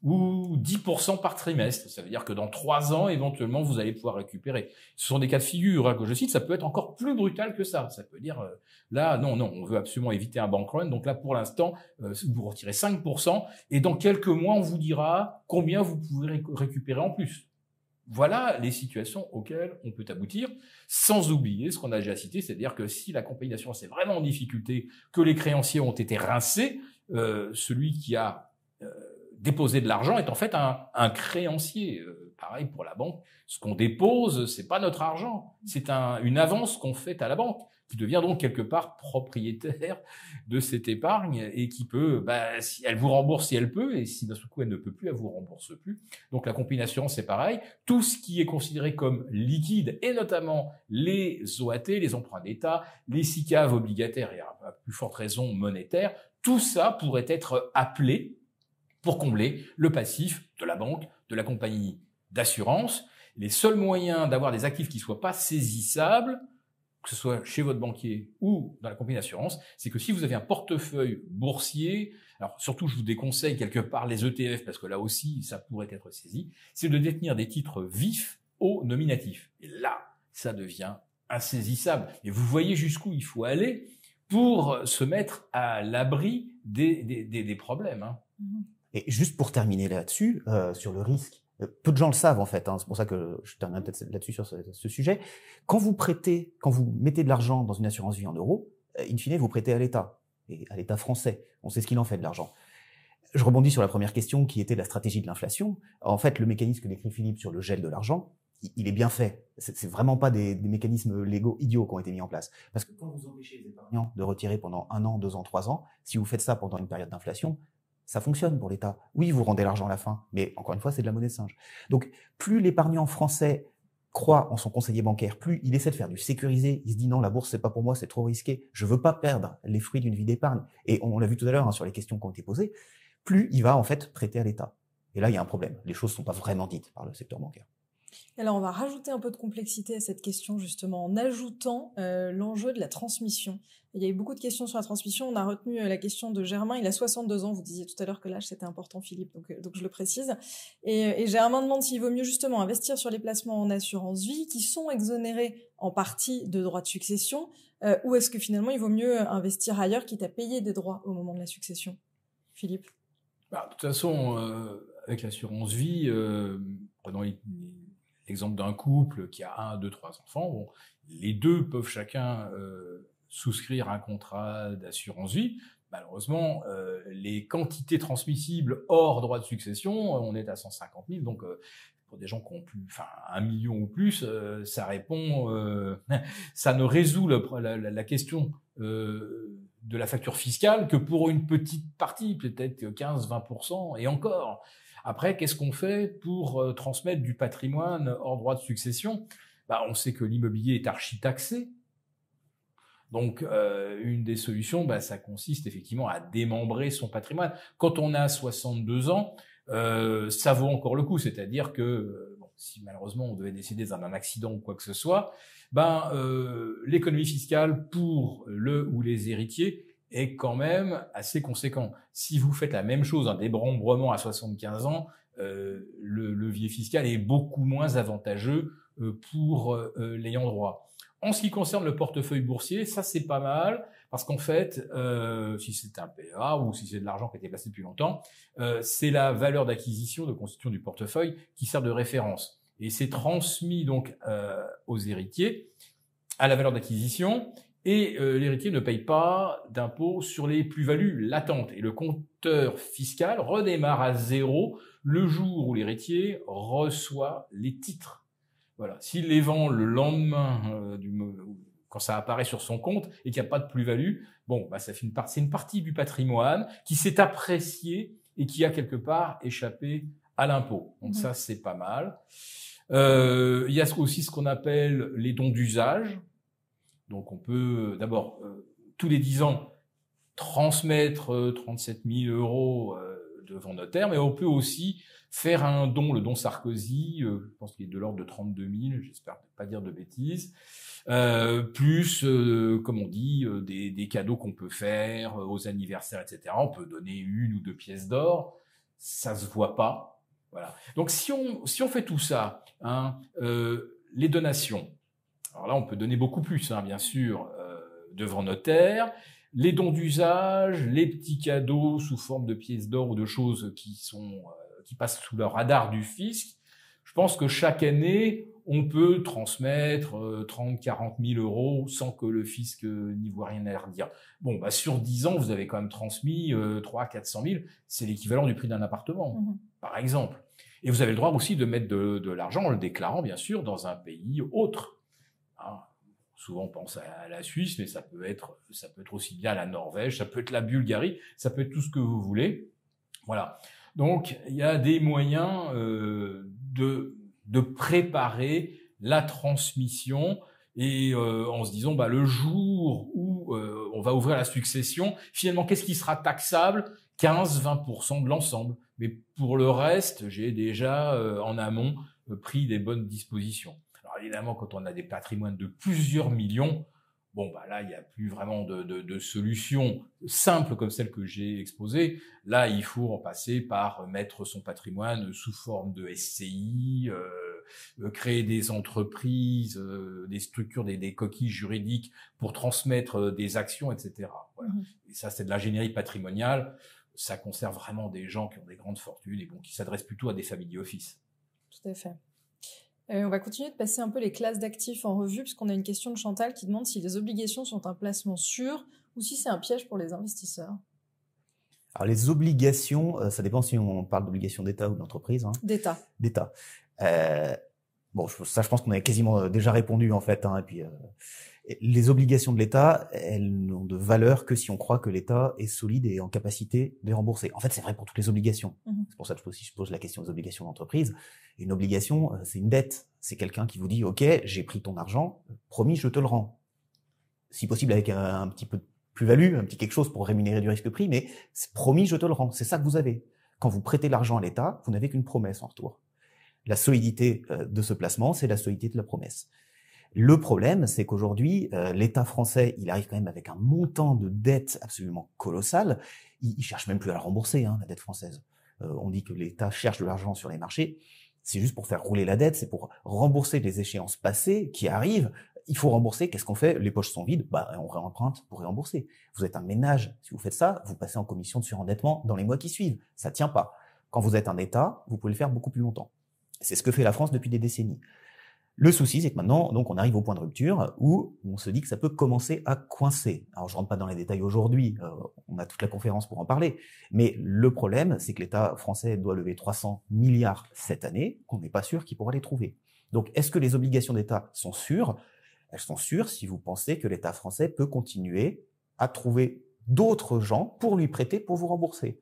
Ou 10% par trimestre. Ça veut dire que dans 3 ans, éventuellement, vous allez pouvoir récupérer. Ce sont des cas de figure que je cite. Ça peut être encore plus brutal que ça. Ça peut dire, là, non, on veut absolument éviter un bank run. Donc là, pour l'instant, vous retirez 5%. Et dans quelques mois, on vous dira combien vous pouvez récupérer en plus. Voilà les situations auxquelles on peut aboutir, sans oublier ce qu'on a déjà cité, c'est-à-dire que si la compagnie d'assurance est vraiment en difficulté, que les créanciers ont été rincés, celui qui a déposer de l'argent est en fait un créancier. Pareil pour la banque. Ce qu'on dépose, c'est pas notre argent. C'est une avance qu'on fait à la banque, qui devient donc quelque part propriétaire de cette épargne et qui peut, si elle vous rembourse si elle peut, et si d'un seul coup elle ne peut plus, elle vous rembourse plus. Donc la compagnie d'assurance, c'est pareil. Tout ce qui est considéré comme liquide, et notamment les OAT, les emprunts d'État, les SICAV obligataires et à plus forte raison monétaires, tout ça pourrait être appelé pour combler le passif de la banque, de la compagnie d'assurance. Les seuls moyens d'avoir des actifs qui soient pas saisissables, que ce soit chez votre banquier ou dans la compagnie d'assurance, c'est que si vous avez un portefeuille boursier, alors surtout je vous déconseille quelque part les ETF parce que là aussi ça pourrait être saisi, c'est de détenir des titres vifs au nominatif. Et là, ça devient insaisissable. Et vous voyez jusqu'où il faut aller pour se mettre à l'abri des problèmes. Et juste pour terminer là-dessus, sur le risque, peu de gens le savent en fait, c'est pour ça que je termine peut-être là-dessus sur ce sujet. Quand vous mettez de l'argent dans une assurance vie en euros, in fine, vous prêtez à l'État, et à l'État français. On sait ce qu'il en fait de l'argent. Je rebondis sur la première question qui était la stratégie de l'inflation. En fait, le mécanisme que décrit Philippe sur le gel de l'argent, il est bien fait. C'est vraiment pas des mécanismes légaux idiots qui ont été mis en place. Parce que quand vous empêchez les épargnants de retirer pendant 1 an, 2 ans, 3 ans, si vous faites ça pendant une période d'inflation, ça fonctionne pour l'État. Oui, vous rendez l'argent à la fin, mais encore une fois, c'est de la monnaie de singe. Donc, plus l'épargnant français croit en son conseiller bancaire, plus il essaie de faire du sécurisé, il se dit non, la bourse, c'est pas pour moi, c'est trop risqué, je veux pas perdre les fruits d'une vie d'épargne. Et on l'a vu tout à l'heure sur les questions qui ont été posées, plus il va en fait prêter à l'État. Et là, il y a un problème. Les choses sont pas vraiment dites par le secteur bancaire. Alors, on va rajouter un peu de complexité à cette question, justement, en ajoutant l'enjeu de la transmission. Il y a eu beaucoup de questions sur la transmission. On a retenu la question de Germain. Il a 62 ans. Vous disiez tout à l'heure que l'âge, c'était important, Philippe, donc je le précise. Et Germain demande s'il vaut mieux, justement, investir sur les placements en assurance vie qui sont exonérés en partie de droits de succession, ou est-ce que finalement, il vaut mieux investir ailleurs, quitte à payer des droits au moment de la succession? Philippe? De toute façon, avec l'assurance vie, prenons l'exemple d'un couple qui a 1, 2, 3 enfants, bon, les deux peuvent chacun souscrire un contrat d'assurance vie. Malheureusement, les quantités transmissibles hors droit de succession, on est à 150 000, donc pour des gens qui ont plus, 1 million ou plus, ça répond, ça ne résout la question de la facture fiscale que pour une petite partie, peut-être 15-20%, et encore. Après, qu'est-ce qu'on fait pour transmettre du patrimoine hors droit de succession? On sait que l'immobilier est archi-taxé. Donc, une des solutions, ça consiste effectivement à démembrer son patrimoine. Quand on a 62 ans, ça vaut encore le coup. C'est-à-dire que si malheureusement on devait décéder d'un accident ou quoi que ce soit, l'économie fiscale pour le ou les héritiers est quand même assez conséquent. Si vous faites la même chose, un démembrement à 75 ans, le levier fiscal est beaucoup moins avantageux pour l'ayant droit. En ce qui concerne le portefeuille boursier, ça c'est pas mal, parce qu'en fait, si c'est un PEA ou si c'est de l'argent qui a été placé depuis longtemps, c'est la valeur d'acquisition, de constitution du portefeuille qui sert de référence. Et c'est transmis donc aux héritiers à la valeur d'acquisition, et l'héritier ne paye pas d'impôt sur les plus-values latentes. Et le compteur fiscal redémarre à 0 le jour où l'héritier reçoit les titres. Voilà. S'il les vend le lendemain, quand ça apparaît sur son compte et qu'il n'y a pas de plus-value, ça fait c'est une partie du patrimoine qui s'est appréciée et qui a quelque part échappé à l'impôt. Donc ça, c'est pas mal. Il y a aussi ce qu'on appelle les dons d'usage. Donc on peut d'abord, tous les 10 ans, transmettre 37 000 euros devant notaire, mais on peut aussi faire un don, le don Sarkozy, je pense qu'il est de l'ordre de 32 000, j'espère pas dire de bêtises, plus, comme on dit, des cadeaux qu'on peut faire aux anniversaires, etc. On peut donner 1 ou 2 pièces d'or, ça se voit pas, voilà. Donc si on fait tout ça, les donations, alors là on peut donner beaucoup plus, bien sûr, devant notaire. Les dons d'usage, les petits cadeaux sous forme de pièces d'or ou de choses qui passent sous le radar du fisc. Je pense que chaque année, on peut transmettre 30 000, 40 000 euros sans que le fisc n'y voit rien à redire. Sur 10 ans, vous avez quand même transmis 300 400 000. C'est l'équivalent du prix d'un appartement, par exemple. Et vous avez le droit aussi de mettre de l'argent en le déclarant, bien sûr, dans un pays autre. Souvent, on pense à la Suisse, mais ça peut être aussi bien la Norvège, ça peut être la Bulgarie, ça peut être tout ce que vous voulez. Voilà. Donc, il y a des moyens de préparer la transmission et en se disant, le jour où on va ouvrir la succession, finalement, qu'est-ce qui sera taxable? 15-20% de l'ensemble. Mais pour le reste, j'ai déjà en amont pris des bonnes dispositions. Alors évidemment, quand on a des patrimoines de plusieurs millions, là, il n'y a plus vraiment de solution simple comme celle que j'ai exposée. Là, il faut en passer par mettre son patrimoine sous forme de SCI, créer des entreprises, des structures, des coquilles juridiques pour transmettre des actions, etc. Voilà. Et ça, c'est de l'ingénierie patrimoniale. Ça concerne vraiment des gens qui ont des grandes fortunes et qui s'adressent plutôt à des family office. Tout à fait. On va continuer de passer un peu les classes d'actifs en revue, puisqu'on a une question de Chantal qui demande si les obligations sont un placement sûr ou si c'est un piège pour les investisseurs. Alors les obligations, ça dépend si on parle d'obligations d'État ou d'entreprise. D'État. D'État. Je pense qu'on a quasiment déjà répondu en fait. Et puis les obligations de l'État, elles n'ont de valeur que si on croit que l'État est solide et en capacité de les rembourser. En fait, c'est vrai pour toutes les obligations. C'est pour ça que je pose la question des obligations d'entreprise. Une obligation, c'est une dette. C'est quelqu'un qui vous dit, OK, j'ai pris ton argent, promis, je te le rends. Si possible avec un petit peu de plus-value, un petit quelque chose pour rémunérer du risque pris, mais c'est promis, je te le rends. C'est ça que vous avez. Quand vous prêtez l'argent à l'État, vous n'avez qu'une promesse en retour. La solidité de ce placement, c'est la solidité de la promesse. Le problème, c'est qu'aujourd'hui, l'État français, il arrive quand même avec un montant de dette absolument colossal. Il cherche même plus à la rembourser, la dette française. On dit que l'État cherche de l'argent sur les marchés. C'est juste pour faire rouler la dette, c'est pour rembourser les échéances passées qui arrivent. Il faut rembourser. Qu'est-ce qu'on fait? Les poches sont vides. On réemprunte pour rembourser. Vous êtes un ménage. Si vous faites ça, vous passez en commission de surendettement dans les mois qui suivent. Ça tient pas. Quand vous êtes un État, vous pouvez le faire beaucoup plus longtemps. C'est ce que fait la France depuis des décennies. Le souci, c'est que maintenant, donc, on arrive au point de rupture où on se dit que ça peut commencer à coincer. Alors, je rentre pas dans les détails aujourd'hui, on a toute la conférence pour en parler, mais le problème, c'est que l'État français doit lever 300 milliards cette année, qu'on n'est pas sûr qu'il pourra les trouver. Donc, est-ce que les obligations d'État sont sûres? Elles sont sûres si vous pensez que l'État français peut continuer à trouver d'autres gens pour lui prêter, pour vous rembourser.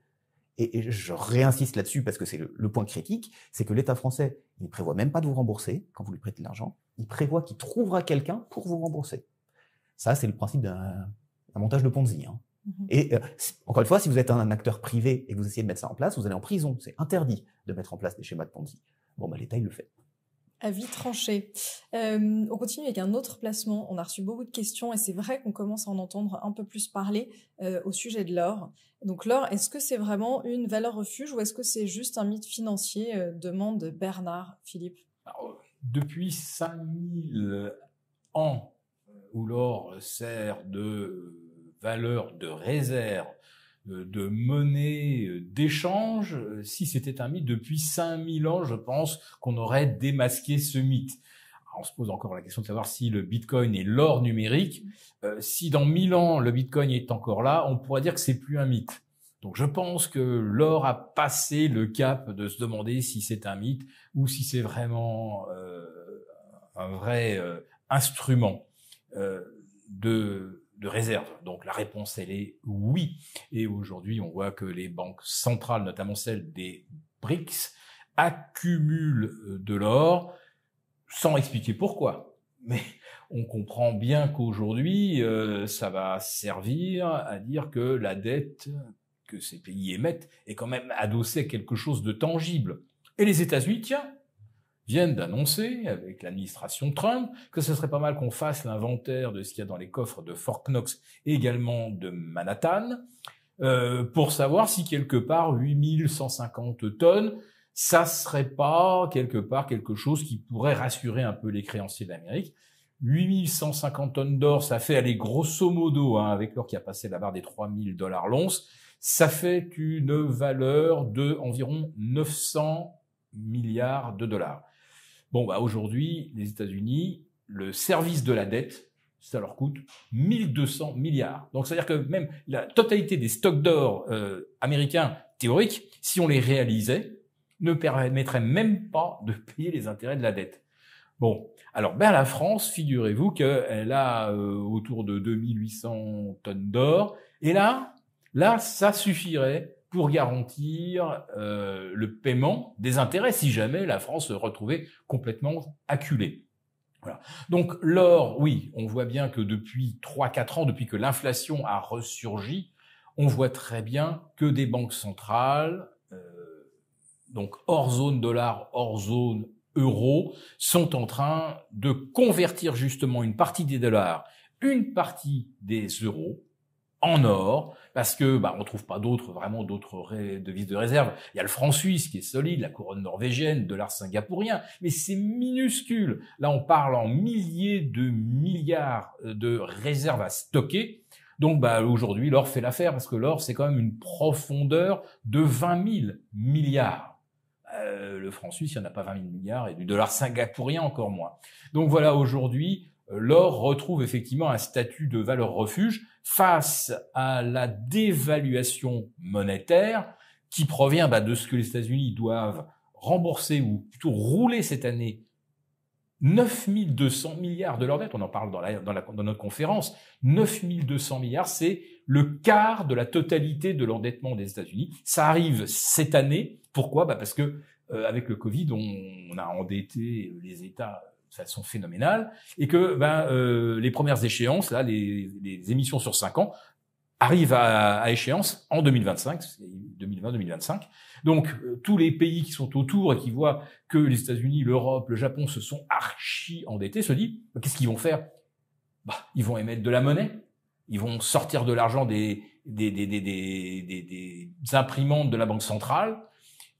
Et je réinsiste là-dessus parce que c'est le point critique, c'est que l'État français, il ne prévoit même pas de vous rembourser quand vous lui prêtez de l'argent. Il prévoit qu'il trouvera quelqu'un pour vous rembourser. Ça, c'est le principe d'un montage de Ponzi. Hein. Et encore une fois, si vous êtes un acteur privé et que vous essayez de mettre ça en place, vous allez en prison. C'est interdit de mettre en place des schémas de Ponzi. Bon, bah, l'État, il le fait. Avis tranché. On continue avec un autre placement. On a reçu beaucoup de questions et c'est vrai qu'on commence à en entendre un peu plus parler au sujet de l'or. Donc l'or, est-ce que c'est vraiment une valeur refuge ou est-ce que c'est juste un mythe financier, demande Bernard. Philippe. Alors, depuis 5000 ans où l'or sert de valeur de réserve, de monnaie d'échange, si c'était un mythe, depuis 5000 ans, je pense qu'on aurait démasqué ce mythe. Alors, on se pose encore la question de savoir si le Bitcoin est l'or numérique. Si dans 1000 ans, le Bitcoin est encore là, on pourrait dire que c'est plus un mythe. Donc je pense que l'or a passé le cap de se demander si c'est un mythe ou si c'est vraiment un vrai instrument de réserve. Donc la réponse, elle est oui. Et aujourd'hui, on voit que les banques centrales, notamment celles des BRICS, accumulent de l'or sans expliquer pourquoi. Mais on comprend bien qu'aujourd'hui, ça va servir à dire que la dette que ces pays émettent est quand même adossée à quelque chose de tangible. Et les États-Unis, tiens, viennent d'annoncer, avec l'administration Trump, que ce serait pas mal qu'on fasse l'inventaire de ce qu'il y a dans les coffres de Fort Knox et également de Manhattan, pour savoir si quelque part 8150 tonnes, ça serait pas quelque part quelque chose qui pourrait rassurer un peu les créanciers d'Amérique. 8150 tonnes d'or, ça fait aller grosso modo, avec l'or qui a passé la barre des $3000 l'once, ça fait une valeur de environ 900 milliards de dollars. Bon, bah, aujourd'hui, les États-Unis, le service de la dette, ça leur coûte 1200 milliards. Donc, c'est-à-dire que même la totalité des stocks d'or américains théoriques, si on les réalisait, ne permettrait même pas de payer les intérêts de la dette. Bon, alors la France, figurez-vous qu'elle a autour de 2800 tonnes d'or, et là, ça suffirait pour garantir le paiement des intérêts si jamais la France se retrouvait complètement acculée. Voilà. Donc l'or, oui, on voit bien que depuis 3-4 ans, depuis que l'inflation a ressurgi, on voit très bien que des banques centrales, donc hors zone dollar, hors zone euro, sont en train de convertir justement une partie des dollars, une partie des euros en or, parce que on trouve pas d'autres devises de réserve. Il y a le franc suisse qui est solide, la couronne norvégienne, le dollar singapourien, mais c'est minuscule. Là, on parle en milliers de milliards de réserves à stocker. Donc aujourd'hui, l'or fait l'affaire, parce que l'or, c'est quand même une profondeur de 20 000 milliards. Le franc suisse, il n'y en a pas 20 000 milliards, et du dollar singapourien encore moins. Donc voilà, aujourd'hui, l'or retrouve effectivement un statut de valeur refuge face à la dévaluation monétaire qui provient de ce que les États-Unis doivent rembourser ou plutôt rouler cette année 9 200 milliards de leur dette. On en parle dans notre conférence. 9 200 milliards, c'est le quart de la totalité de l'endettement des États-Unis. Ça arrive cette année. Pourquoi ? Parce que avec le Covid, on a endetté les États de façon phénoménale, et que les premières échéances, là, les émissions sur 5 ans, arrivent à échéance en 2025, 2020-2025. Donc tous les pays qui sont autour et qui voient que les États-Unis, l'Europe, le Japon se sont archi endettés, se disent qu'est-ce qu'ils vont faire ? Ils vont émettre de la monnaie, ils vont sortir de l'argent des imprimantes de la banque centrale.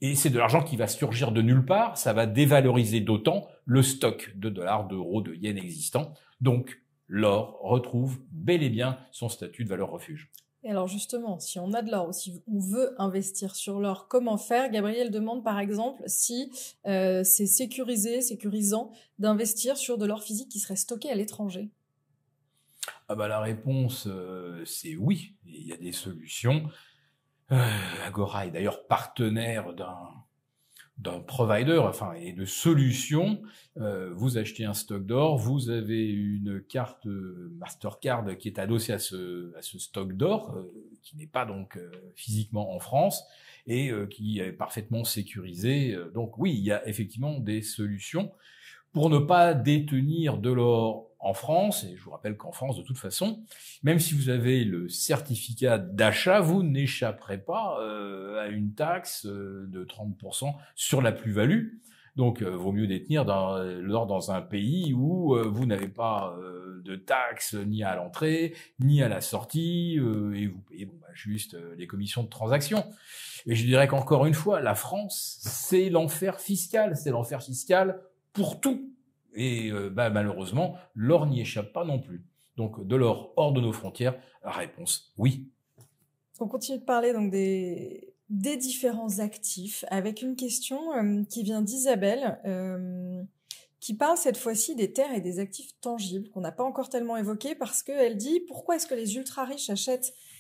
Et c'est de l'argent qui va surgir de nulle part, ça va dévaloriser d'autant le stock de dollars, d'euros, de yens existants. Donc, l'or retrouve bel et bien son statut de valeur refuge. Et alors justement, si on a de l'or ou si on veut investir sur l'or, comment faire ? Gabriel demande par exemple si c'est sécurisant d'investir sur de l'or physique qui serait stocké à l'étranger. La réponse, c'est oui. Il y a des solutions. Agora est d'ailleurs partenaire d'un provider, et de solutions. Vous achetez un stock d'or, vous avez une carte Mastercard qui est adossée à ce stock d'or, qui n'est pas donc physiquement en France, et qui est parfaitement sécurisé. Donc oui, il y a effectivement des solutions pour ne pas détenir de l'or en France, et je vous rappelle qu'en France, de toute façon, même si vous avez le certificat d'achat, vous n'échapperez pas à une taxe de 30% sur la plus-value. Donc, vaut mieux détenir l'or dans un pays où vous n'avez pas de taxes ni à l'entrée, ni à la sortie, et vous payez juste les commissions de transaction. Et je dirais qu'encore une fois, la France, c'est l'enfer fiscal. C'est l'enfer fiscal pour tout. Et malheureusement, l'or n'y échappe pas non plus. Donc, de l'or hors de nos frontières, la réponse, oui. On continue de parler donc des différents actifs avec une question qui vient d'Isabelle, qui parle cette fois-ci des terres et des actifs tangibles qu'on n'a pas encore tellement évoqués, parce qu'elle dit « Pourquoi est-ce que les ultra-riches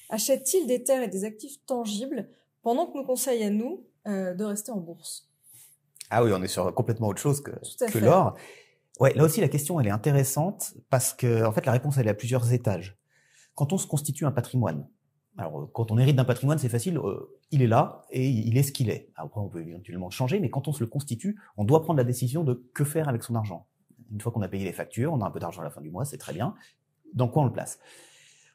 achètent-ils des terres et des actifs tangibles pendant qu'on nous conseille à nous de rester en bourse ?» Ah oui, on est sur complètement autre chose que l'or. Ouais, là aussi la question elle est intéressante parce que en fait la réponse elle est à plusieurs étages. Quand on se constitue un patrimoine, alors quand on hérite d'un patrimoine c'est facile, il est là et il est ce qu'il est. Après on peut éventuellement le changer, mais quand on se le constitue, on doit prendre la décision de que faire avec son argent. Une fois qu'on a payé les factures, on a un peu d'argent à la fin du mois, c'est très bien. Dans quoi on le place ?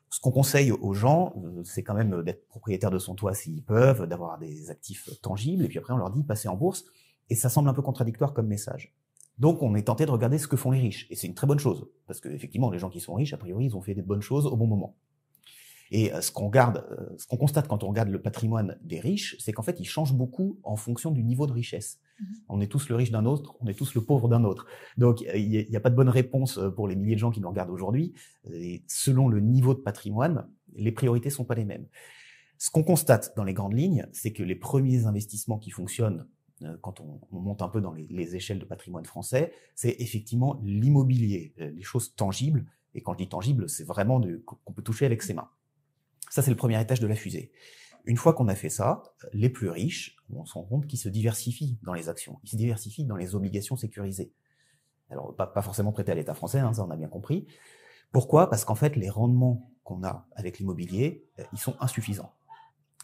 Ce qu'on conseille aux gens, c'est quand même d'être propriétaire de son toit s'ils peuvent, d'avoir des actifs tangibles, et puis après on leur dit passer en bourse, et ça semble un peu contradictoire comme message. Donc on est tenté de regarder ce que font les riches, et c'est une très bonne chose, parce que effectivement les gens qui sont riches, a priori, ils ont fait des bonnes choses au bon moment. Et ce qu'on constate quand on regarde le patrimoine des riches, c'est qu'en fait ils changent beaucoup en fonction du niveau de richesse. On est tous le riche d'un autre, on est tous le pauvre d'un autre. Donc il n'y a pas de bonne réponse pour les milliers de gens qui nous regardent aujourd'hui. Et selon le niveau de patrimoine, les priorités sont pas les mêmes. Ce qu'on constate dans les grandes lignes, c'est que les premiers investissements qui fonctionnent quand on monte un peu dans les échelles de patrimoine français, c'est effectivement l'immobilier, les choses tangibles. Et quand je dis tangible, c'est vraiment qu'on peut toucher avec ses mains. Ça, c'est le premier étage de la fusée. Une fois qu'on a fait ça, les plus riches, on se rend compte qu'ils se diversifient dans les actions, ils se diversifient dans les obligations sécurisées. Alors, pas forcément prêtées à l'État français, hein, ça on a bien compris. Pourquoi ? Parce qu'en fait, les rendements qu'on a avec l'immobilier, ils sont insuffisants.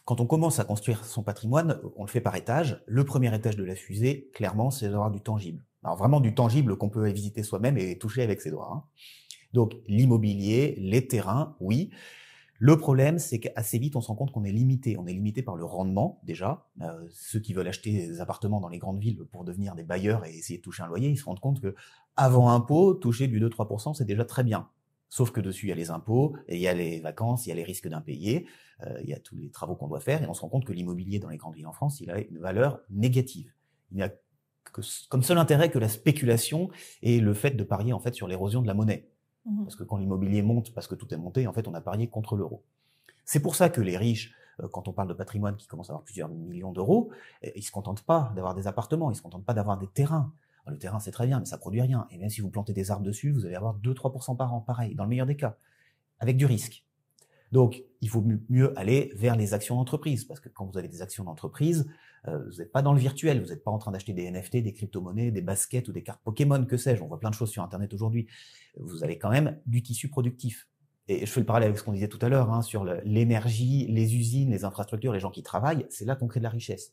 Quand on commence à construire son patrimoine, on le fait par étage. Le premier étage de la fusée, clairement, c'est d'avoir du tangible. Alors vraiment du tangible qu'on peut visiter soi-même et toucher avec ses doigts. Hein. Donc l'immobilier, les terrains, oui. Le problème, c'est qu'assez vite, on se rend compte qu'on est limité. On est limité par le rendement, déjà. Ceux qui veulent acheter des appartements dans les grandes villes pour devenir des bailleurs et essayer de toucher un loyer, ils se rendent compte que avant impôt, toucher du 2-3%, c'est déjà très bien. Sauf que dessus, il y a les impôts, et il y a les vacances, il y a les risques d'impayés, il y a tous les travaux qu'on doit faire, et on se rend compte que l'immobilier dans les grandes villes en France, il a une valeur négative. Il n'y a comme seul intérêt que la spéculation et le fait de parier en fait sur l'érosion de la monnaie. Parce que quand l'immobilier monte, parce que tout est monté, en fait, on a parié contre l'euro. C'est pour ça que les riches, quand on parle de patrimoine qui commence à avoir plusieurs millions d'euros, ils se contentent pas d'avoir des appartements, ils se contentent pas d'avoir des terrains. Le terrain, c'est très bien, mais ça produit rien. Et même si vous plantez des arbres dessus, vous allez avoir 2-3% par an, pareil, dans le meilleur des cas, avec du risque. Donc, il faut mieux aller vers les actions d'entreprise, parce que quand vous avez des actions d'entreprise, vous n'êtes pas dans le virtuel, vous n'êtes pas en train d'acheter des NFT, des crypto-monnaies, des baskets ou des cartes Pokémon, que sais-je, on voit plein de choses sur Internet aujourd'hui. Vous avez quand même du tissu productif. Et je fais le parallèle avec ce qu'on disait tout à l'heure, hein, sur l'énergie, les usines, les infrastructures, les gens qui travaillent, c'est là qu'on crée de la richesse.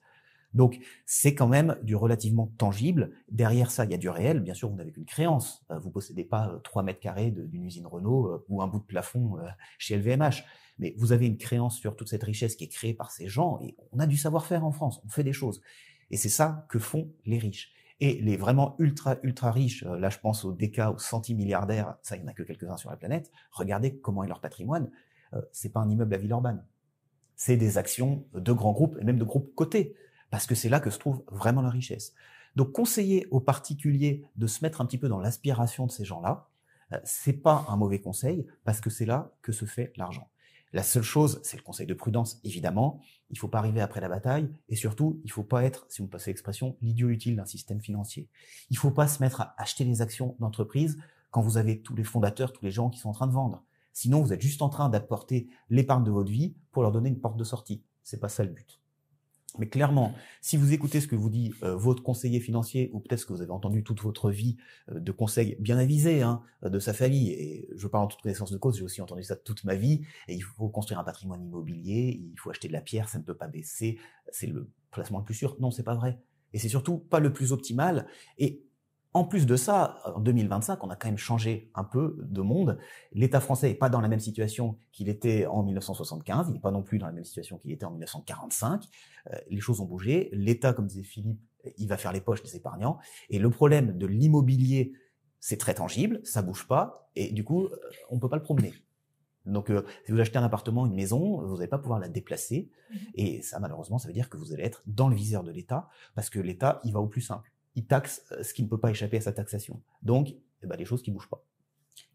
Donc, c'est quand même du relativement tangible. Derrière ça, il y a du réel. Bien sûr, vous n'avez qu'une créance. Vous possédez pas 3 mètres carrés d'une usine Renault ou un bout de plafond chez LVMH. Mais vous avez une créance sur toute cette richesse qui est créée par ces gens. Et on a du savoir-faire en France. On fait des choses. Et c'est ça que font les riches. Et les vraiment ultra riches, là je pense aux déca, aux centimilliardaires, ça il n'y en a que quelques-uns sur la planète, regardez comment est leur patrimoine. C'est pas un immeuble à Villeurbanne. C'est des actions de grands groupes et même de groupes cotés. Parce que c'est là que se trouve vraiment la richesse. Donc conseiller aux particuliers de se mettre un petit peu dans l'aspiration de ces gens-là, c'est pas un mauvais conseil, parce que c'est là que se fait l'argent. La seule chose, c'est le conseil de prudence, évidemment. Il faut pas arriver après la bataille, et surtout, il faut pas être, si vous me passez l'expression, l'idiot utile d'un système financier. Il faut pas se mettre à acheter les actions d'entreprise quand vous avez tous les fondateurs, tous les gens qui sont en train de vendre. Sinon, vous êtes juste en train d'apporter l'épargne de votre vie pour leur donner une porte de sortie. C'est pas ça le but. Mais clairement, si vous écoutez ce que vous dit votre conseiller financier, ou peut-être ce que vous avez entendu toute votre vie de conseils bien avisés de sa famille, et je parle en toute connaissance de cause, j'ai aussi entendu ça toute ma vie, et il faut construire un patrimoine immobilier, il faut acheter de la pierre, ça ne peut pas baisser, c'est le placement le plus sûr. Non, c'est pas vrai. Et c'est surtout pas le plus optimal. Et En plus de ça, en 2025, on a quand même changé un peu de monde. L'État français n'est pas dans la même situation qu'il était en 1975, il n'est pas non plus dans la même situation qu'il était en 1945. Les choses ont bougé. L'État, comme disait Philippe, il va faire les poches des épargnants. Et le problème de l'immobilier, c'est très tangible, ça bouge pas, et du coup, on peut pas le promener. Donc, si vous achetez un appartement, une maison, vous n'allez pas pouvoir la déplacer. Et ça, malheureusement, ça veut dire que vous allez être dans le viseur de l'État, parce que l'État, il va au plus simple. Il taxe ce qui ne peut pas échapper à sa taxation. Donc, les choses qui bougent pas.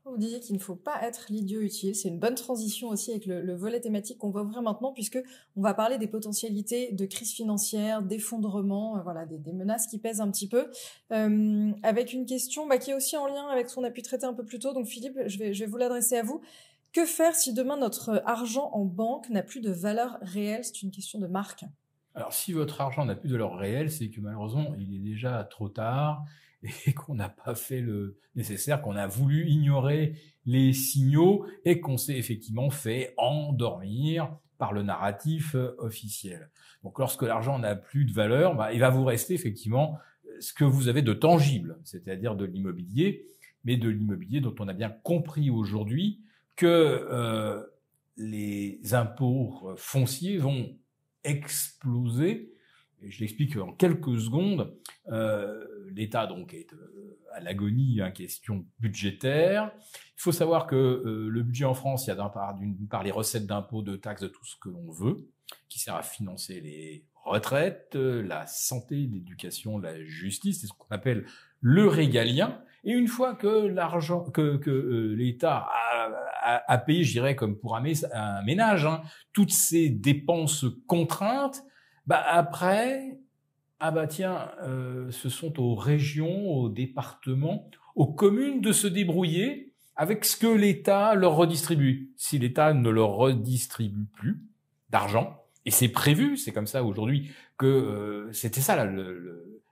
Vous disiez qu'il ne faut pas être l'idiot utile. C'est une bonne transition aussi avec le volet thématique qu'on va ouvrir maintenant, puisque on va parler des potentialités de crise financière, d'effondrement, voilà, des menaces qui pèsent un petit peu. Avec une question qui est aussi en lien avec ce qu'on a pu traiter un peu plus tôt. Donc Philippe, je vais vous l'adresser à vous. Que faire si demain notre argent en banque n'a plus de valeur réelle? C'est une question de Marc. Alors, si votre argent n'a plus de valeur réelle, c'est que malheureusement, il est déjà trop tard et qu'on n'a pas fait le nécessaire, qu'on a voulu ignorer les signaux et qu'on s'est effectivement fait endormir par le narratif officiel. Donc, lorsque l'argent n'a plus de valeur, il va vous rester effectivement ce que vous avez de tangible, c'est-à-dire de l'immobilier, mais de l'immobilier dont on a bien compris aujourd'hui que les impôts fonciers vont exploser. Et je l'explique en quelques secondes. L'État donc est à l'agonie, question budgétaire. Il faut savoir que le budget en France, il y a d'une part les recettes d'impôts, de taxes, de tout ce que l'on veut, qui sert à financer les retraites, la santé, l'éducation, la justice, c'est ce qu'on appelle le régalien. Et une fois que l'argent, que l'État a payé, je dirais comme pour un ménage, toutes ces dépenses contraintes, après, ce sont aux régions, aux départements, aux communes de se débrouiller avec ce que l'État leur redistribue. Si l'État ne leur redistribue plus d'argent, et c'est prévu, c'est comme ça aujourd'hui que c'était ça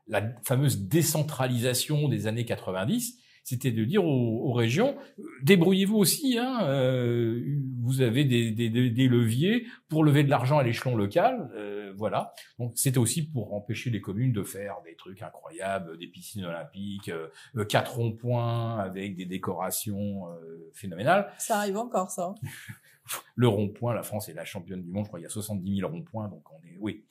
la fameuse décentralisation des années 90, c'était de dire aux régions, débrouillez-vous aussi, vous avez des leviers pour lever de l'argent à l'échelon local, voilà. Donc c'était aussi pour empêcher les communes de faire des trucs incroyables, des piscines olympiques, 4 ronds-points avec des décorations phénoménales. Ça arrive encore, ça. Le rond-point, la France est la championne du monde, je crois qu'il y a 70 000 ronds-points, donc oui.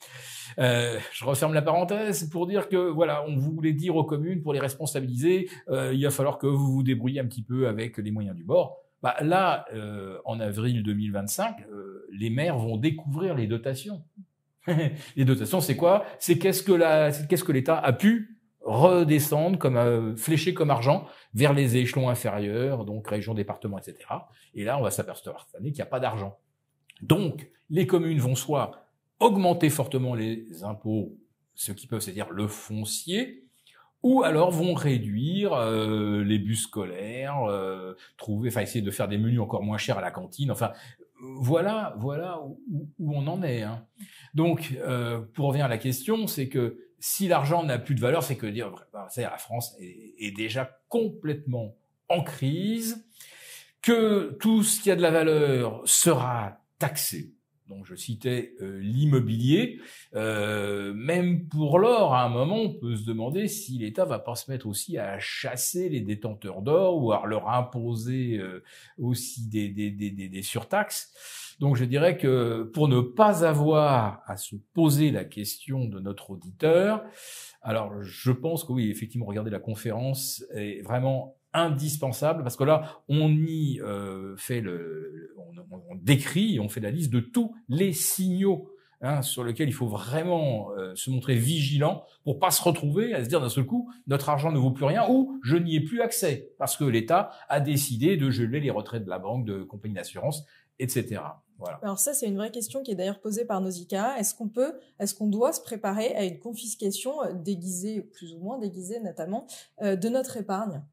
Je referme la parenthèse pour dire que voilà, on voulait dire aux communes, pour les responsabiliser, il va falloir que vous vous débrouillez un petit peu avec les moyens du bord. Là, en avril 2025, les maires vont découvrir les dotations. Les dotations, c'est quoi? C'est qu'est-ce que l'État a pu redescendre flécher comme argent vers les échelons inférieurs, donc régions, départements, etc. Et là, on va s'apercevoir cette année qu'il n'y a pas d'argent. Donc, les communes vont soit augmenter fortement les impôts, ce qui peuvent, c'est-à-dire le foncier, ou alors vont réduire les bus scolaires, essayer de faire des menus encore moins chers à la cantine. Enfin, voilà où on en est. Donc, pour revenir à la question, c'est que si l'argent n'a plus de valeur, c'est que la France est déjà complètement en crise, que tout ce qui a de la valeur sera taxé. Donc je citais l'immobilier, même pour l'or, à un moment, on peut se demander si l'État va pas se mettre aussi à chasser les détenteurs d'or ou à leur imposer aussi des surtaxes. Donc je dirais que pour ne pas avoir à se poser la question de notre auditeur, alors je pense que oui, effectivement, regarder la conférence est vraiment indispensable parce que là, on y fait on décrit, on fait la liste de tous les signaux sur lesquels il faut vraiment se montrer vigilant pour pas se retrouver à se dire d'un seul coup notre argent ne vaut plus rien ou je n'y ai plus accès parce que l'État a décidé de geler les retraites de la banque, de compagnies d'assurance, etc. Voilà. Alors ça, c'est une vraie question qui est d'ailleurs posée par Nausicaa. Est-ce qu'on doit se préparer à une confiscation déguisée, plus ou moins déguisée notamment, de notre épargne?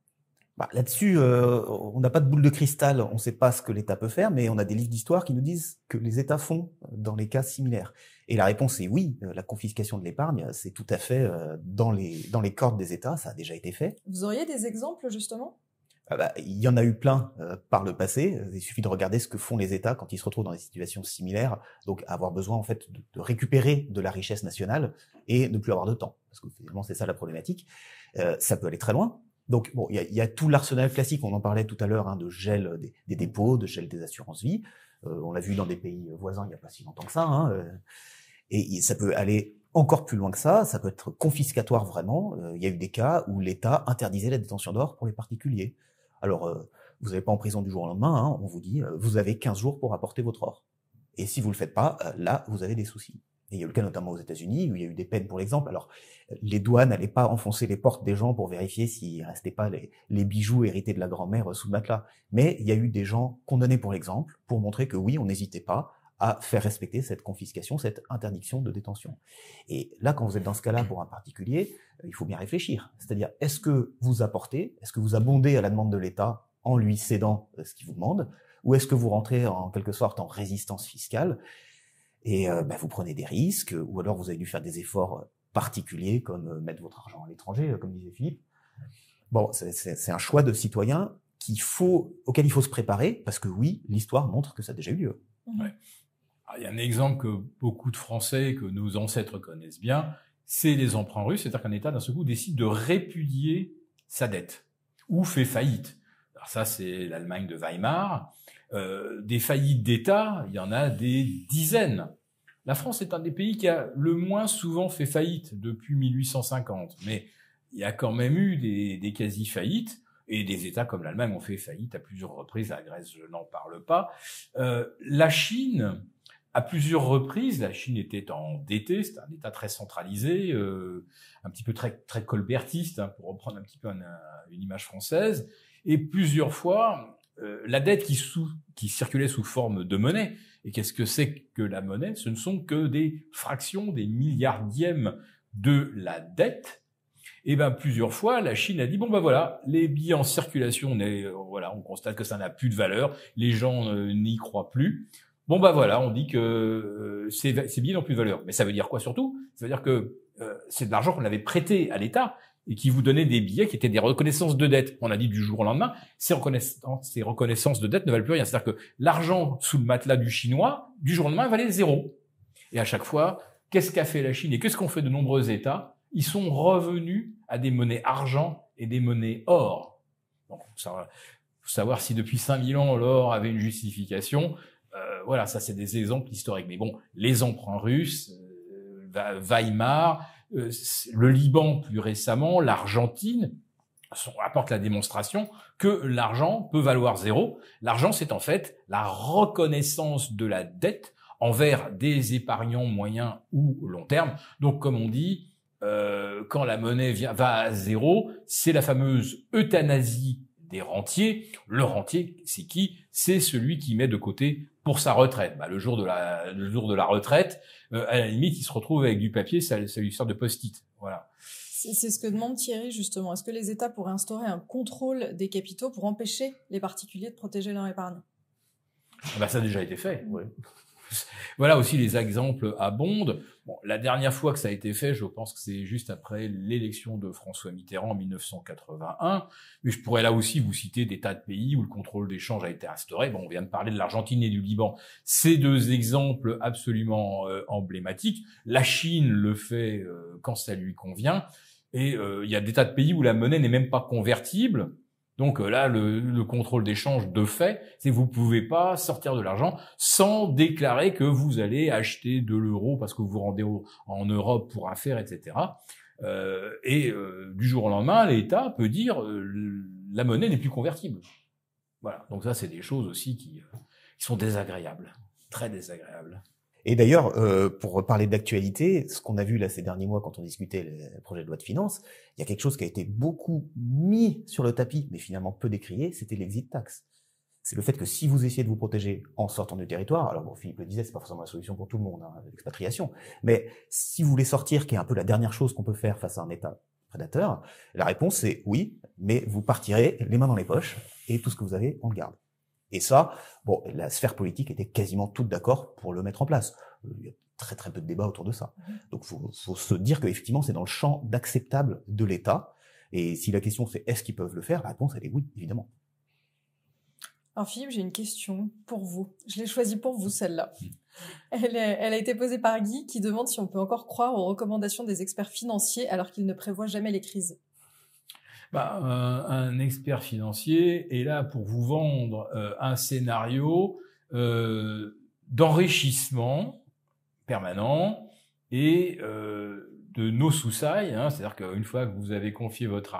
Là-dessus, on n'a pas de boule de cristal, on ne sait pas ce que l'État peut faire, mais on a des livres d'histoire qui nous disent que les États font dans les cas similaires. Et la réponse est oui, la confiscation de l'épargne, c'est tout à fait dans les cordes des États, ça a déjà été fait. Vous auriez des exemples justement ? Il y en a eu plein par le passé. Il suffit de regarder ce que font les États quand ils se retrouvent dans des situations similaires. Donc, avoir besoin en fait de récupérer de la richesse nationale et ne plus avoir de temps, parce que finalement c'est ça la problématique. Ça peut aller très loin. Donc, bon, il y a tout l'arsenal classique. On en parlait tout à l'heure, de gel des dépôts, de gel des assurances-vie. On l'a vu dans des pays voisins il n'y a pas si longtemps que ça. Et ça peut aller encore plus loin que ça. Ça peut être confiscatoire vraiment. Il y a eu des cas où l'État interdisait la détention d'or pour les particuliers. Alors, vous n'allez pas en prison du jour au lendemain, on vous dit, vous avez 15 jours pour apporter votre or. Et si vous le faites pas, là, vous avez des soucis. Et il y a eu le cas notamment aux États-Unis, où il y a eu des peines pour l'exemple. Alors, les douanes n'allaient pas enfoncer les portes des gens pour vérifier s'il ne restait pas les bijoux hérités de la grand-mère sous le matelas. Mais il y a eu des gens condamnés pour l'exemple, pour montrer que oui, on n'hésitait pas à faire respecter cette confiscation, cette interdiction de détention. Et là, quand vous êtes dans ce cas-là pour un particulier, il faut bien réfléchir. C'est-à-dire, est-ce que vous apportez, est-ce que vous abondez à la demande de l'État en lui cédant ce qu'il vous demande, ou est-ce que vous rentrez en quelque sorte en résistance fiscale et vous prenez des risques, ou alors vous avez dû faire des efforts particuliers comme mettre votre argent à l'étranger, comme disait Philippe. Bon, c'est un choix de citoyen auquel il faut se préparer, parce que oui, l'histoire montre que ça a déjà eu lieu. Ouais. Il y a un exemple que beaucoup de Français, que nos ancêtres connaissent bien, c'est les emprunts russes, c'est-à-dire qu'un État d'un seul coup décide de répudier sa dette, ou fait faillite. Alors ça, c'est l'Allemagne de Weimar. Des faillites d'État, il y en a des dizaines. La France est un des pays qui a le moins souvent fait faillite depuis 1850, mais il y a quand même eu des quasi-faillites, et des États comme l'Allemagne ont fait faillite à plusieurs reprises. La Grèce, je n'en parle pas. La Chine, à plusieurs reprises, la Chine était endettée, c'était un État très centralisé, un petit peu très colbertiste, pour reprendre un petit peu une image française, et plusieurs fois, la dette qui circulait sous forme de monnaie. Et qu'est-ce que c'est que la monnaie? Ce ne sont que des fractions, des milliardièmes de la dette. Et plusieurs fois, la Chine a dit voilà, les billets en circulation, on constate que ça n'a plus de valeur, les gens n'y croient plus. Voilà, on dit que ces billets n'ont plus de valeur. Mais ça veut dire quoi surtout? Ça veut dire que c'est de l'argent qu'on avait prêté à l'État et qui vous donnait des billets qui étaient des reconnaissances de dette. On a dit du jour au lendemain, ces reconnaissances de dette ne valent plus rien. C'est-à-dire que l'argent sous le matelas du Chinois, du jour au lendemain, valait 0. Et à chaque fois, qu'est-ce qu'a fait la Chine et qu'est-ce qu'ont fait de nombreux États? Ils sont revenus à des monnaies argent et des monnaies or. Donc, faut savoir si depuis 5000 ans, l'or avait une justification. Ça, c'est des exemples historiques. Mais bon, les emprunts russes, Weimar, le Liban plus récemment, l'Argentine, apportent la démonstration que l'argent peut valoir 0. L'argent, c'est en fait la reconnaissance de la dette envers des épargnants moyen ou long terme. Donc, comme on dit, quand la monnaie va à 0, c'est la fameuse euthanasie des rentiers. Le rentier, c'est qui? C'est celui qui met de côté pour sa retraite. Le jour de la retraite, à la limite, il se retrouve avec du papier, ça lui sert de post-it. Voilà. C'est ce que demande Thierry, justement. Est-ce que les États pourraient instaurer un contrôle des capitaux pour empêcher les particuliers de protéger leur épargne? Ça a déjà été fait. Oui. Voilà aussi les exemples abondent. Bon, la dernière fois que ça a été fait, je pense que c'est juste après l'élection de François Mitterrand en 1981. Mais je pourrais là aussi vous citer des tas de pays où le contrôle des changes a été instauré. Bon, on vient de parler de l'Argentine et du Liban. Ces deux exemples absolument emblématiques. La Chine le fait quand ça lui convient. Et il y a des tas de pays où la monnaie n'est même pas convertible. Donc là, le contrôle d'échange de fait, c'est que vous pouvez pas sortir de l'argent sans déclarer que vous allez acheter de l'euro parce que vous vous rendez en Europe pour affaires, etc. Du jour au lendemain, l'État peut dire la monnaie n'est plus convertible. Voilà. Donc ça, c'est des choses aussi qui sont désagréables, très désagréables. Et d'ailleurs, pour parler d'actualité, ce qu'on a vu là ces derniers mois quand on discutait le projet de loi de finances, il y a quelque chose qui a été beaucoup mis sur le tapis, mais finalement peu décrié, c'était l'exit tax. C'est le fait que si vous essayez de vous protéger en sortant du territoire, alors bon, Philippe le disait, c'est pas forcément la solution pour tout le monde, l'expatriation, mais si vous voulez sortir, qui est un peu la dernière chose qu'on peut faire face à un État prédateur, la réponse c'est oui, mais vous partirez les mains dans les poches et tout ce que vous avez, on le garde. Et ça, bon, la sphère politique était quasiment toute d'accord pour le mettre en place. Il y a très très peu de débats autour de ça. Donc faut se dire qu'effectivement c'est dans le champ d'acceptable de l'État. Et si la question c'est est-ce qu'ils peuvent le faire, la réponse elle est oui, évidemment. Alors Philippe, j'ai une question pour vous. Je l'ai choisie pour vous, celle-là. Elle a été posée par Guy qui demande si on peut encore croire aux recommandations des experts financiers alors qu'ils ne prévoient jamais les crises. Un expert financier est là pour vous vendre un scénario d'enrichissement permanent et de no souci, hein, c'est-à-dire qu'une fois que vous avez confié votre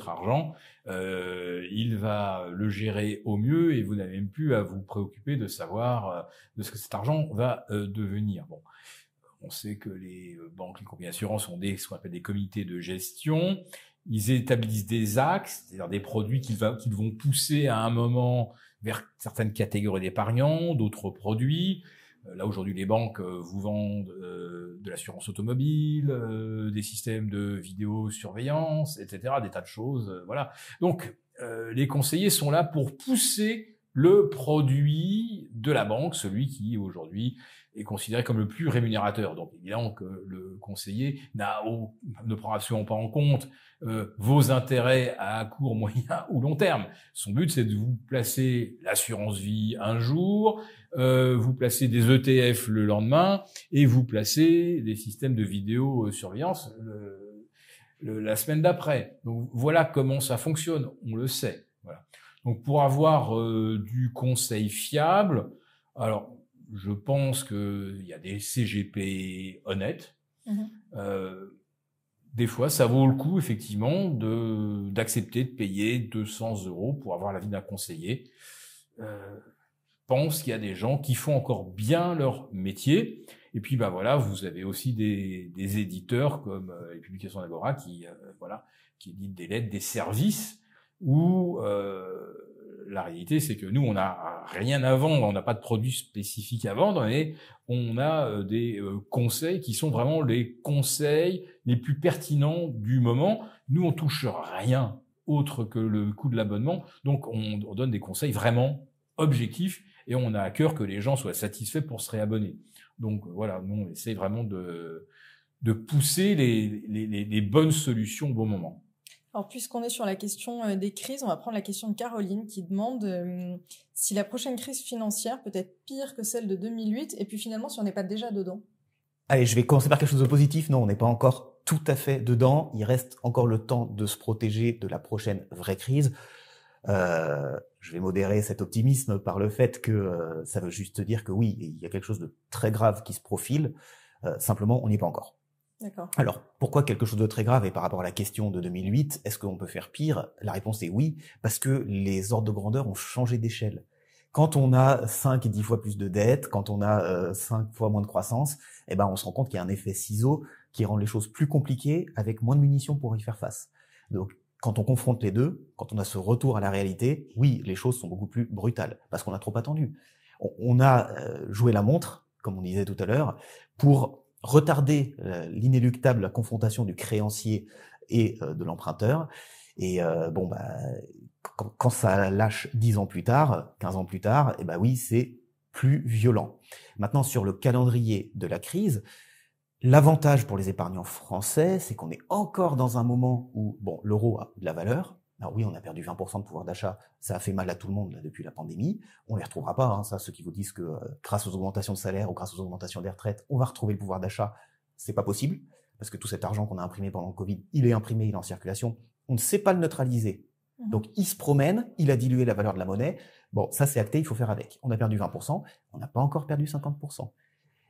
argent, il va le gérer au mieux et vous n'avez même plus à vous préoccuper de savoir de ce que cet argent va devenir. Bon, on sait que les banques, les compagnies d'assurance ont ce qu'on appelle des comités de gestion. Ils établissent des axes, c'est-à-dire des produits qu'ils vont pousser à un moment vers certaines catégories d'épargnants, d'autres produits. Là, aujourd'hui, les banques vous vendent de l'assurance automobile, des systèmes de vidéosurveillance, etc., des tas de choses, voilà. Donc, les conseillers sont là pour pousser le produit de la banque, celui qui, aujourd'hui, est considéré comme le plus rémunérateur. Donc, évidemment que le conseiller ne prend absolument pas en compte vos intérêts à court, moyen ou long terme. Son but, c'est de vous placer l'assurance vie un jour, vous placer des ETF le lendemain et vous placer des systèmes de vidéosurveillance la semaine d'après. Donc voilà comment ça fonctionne, on le sait. Voilà. Donc pour avoir du conseil fiable, alors je pense qu'il y a des CGP honnêtes. Des fois, ça vaut le coup, effectivement, d'accepter de payer 200 € pour avoir l'avis d'un conseiller. Je pense qu'il y a des gens qui font encore bien leur métier. Et puis, voilà, vous avez aussi des éditeurs comme les publications d'Agora qui éditent des lettres, des services où la réalité, c'est que nous, on n'a rien à vendre, on n'a pas de produits spécifiques à vendre, et on a des conseils qui sont vraiment les conseils les plus pertinents du moment. Nous, on touche rien autre que le coût de l'abonnement, donc on donne des conseils vraiment objectifs, et on a à cœur que les gens soient satisfaits pour se réabonner. Donc voilà, nous, on essaie vraiment de pousser les bonnes solutions au bon moment. Alors, puisqu'on est sur la question des crises, on va prendre la question de Caroline qui demande si la prochaine crise financière peut être pire que celle de 2008 et puis finalement si on n'est pas déjà dedans. Allez, je vais commencer par quelque chose de positif. Non, on n'est pas encore tout à fait dedans. Il reste encore le temps de se protéger de la prochaine vraie crise. Je vais modérer cet optimisme par le fait que ça veut juste dire que oui, il y a quelque chose de très grave qui se profile. Simplement, on n'y est pas encore. D'accord. Alors, pourquoi quelque chose de très grave? Et par rapport à la question de 2008, est-ce qu'on peut faire pire? La réponse est oui, parce que les ordres de grandeur ont changé d'échelle. Quand on a 5 et 10 fois plus de dettes, quand on a 5 fois moins de croissance, on se rend compte qu'il y a un effet ciseau qui rend les choses plus compliquées avec moins de munitions pour y faire face. Donc, quand on confronte les deux, quand on a ce retour à la réalité, oui, les choses sont beaucoup plus brutales, parce qu'on a trop attendu. On a joué la montre, comme on disait tout à l'heure, pour retarder l'inéluctable confrontation du créancier et de l'emprunteur. Et quand ça lâche 10 ans plus tard, 15 ans plus tard, oui, c'est plus violent. Maintenant, sur le calendrier de la crise, l'avantage pour les épargnants français, c'est qu'on est encore dans un moment où l'euro a de la valeur. Alors oui, on a perdu 20% de pouvoir d'achat, ça a fait mal à tout le monde là, depuis la pandémie. On les retrouvera pas, hein, ça, ceux qui vous disent que grâce aux augmentations de salaire ou grâce aux augmentations des retraites, on va retrouver le pouvoir d'achat, c'est pas possible, parce que tout cet argent qu'on a imprimé pendant le Covid, il est imprimé, il est en circulation, on ne sait pas le neutraliser. Donc il se promène, il a dilué la valeur de la monnaie, ça c'est acté, il faut faire avec. On a perdu 20%, on n'a pas encore perdu 50%.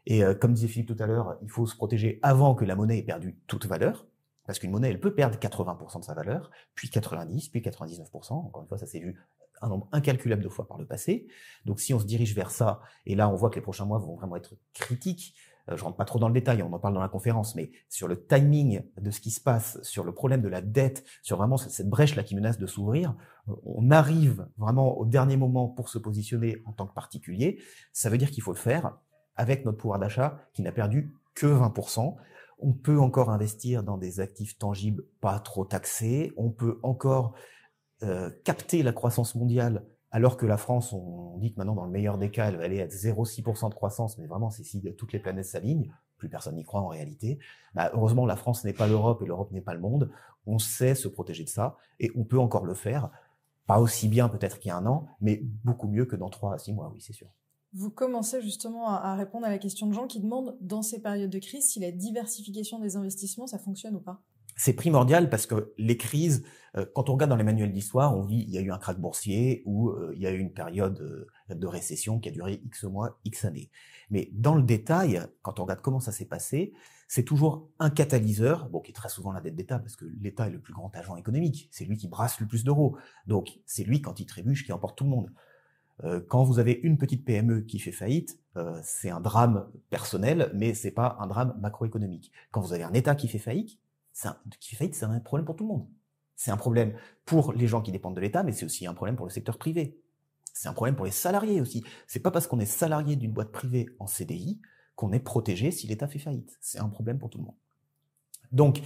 Et comme disait Philippe tout à l'heure, il faut se protéger avant que la monnaie ait perdu toute valeur, parce qu'une monnaie, elle peut perdre 80% de sa valeur, puis 90%, puis 99%. Encore une fois, ça s'est vu un nombre incalculable de fois par le passé. Donc si on se dirige vers ça, et là on voit que les prochains mois vont vraiment être critiques, je rentre pas trop dans le détail, on en parle dans la conférence, mais sur le timing de ce qui se passe, sur le problème de la dette, sur vraiment cette brèche-là qui menace de s'ouvrir, on arrive vraiment au dernier moment pour se positionner en tant que particulier. Ça veut dire qu'il faut le faire avec notre pouvoir d'achat qui n'a perdu que 20%. On peut encore investir dans des actifs tangibles pas trop taxés. On peut encore capter la croissance mondiale, alors que la France, on dit que maintenant, dans le meilleur des cas, elle va aller à 0,6% de croissance, mais vraiment, c'est si toutes les planètes s'alignent. plus personne n'y croit en réalité. Heureusement, la France n'est pas l'Europe et l'Europe n'est pas le monde. On sait se protéger de ça et on peut encore le faire. Pas aussi bien peut-être qu'il y a un an, mais beaucoup mieux que dans 3 à 6 mois, oui, c'est sûr. Vous commencez justement à répondre à la question de gens qui demandent, dans ces périodes de crise, si la diversification des investissements, ça fonctionne ou pas? C'est primordial parce que les crises, quand on regarde dans les manuels d'histoire, on dit il y a eu un krach boursier ou il y a eu une période de récession qui a duré X mois, X années. Mais dans le détail, quand on regarde comment ça s'est passé, c'est toujours un catalyseur, bon, qui est très souvent la dette d'État, parce que l'État est le plus grand agent économique, c'est lui qui brasse le plus d'euros. Donc c'est lui, quand il trébuche, qui emporte tout le monde. Quand vous avez une petite PME qui fait faillite, c'est un drame personnel, mais c'est pas un drame macroéconomique. Quand vous avez un État qui fait faillite, c'est un problème pour tout le monde. C'est un problème pour les gens qui dépendent de l'État, mais c'est aussi un problème pour le secteur privé. C'est un problème pour les salariés aussi. C'est pas parce qu'on est salarié d'une boîte privée en CDI qu'on est protégé si l'État fait faillite. C'est un problème pour tout le monde. Donc,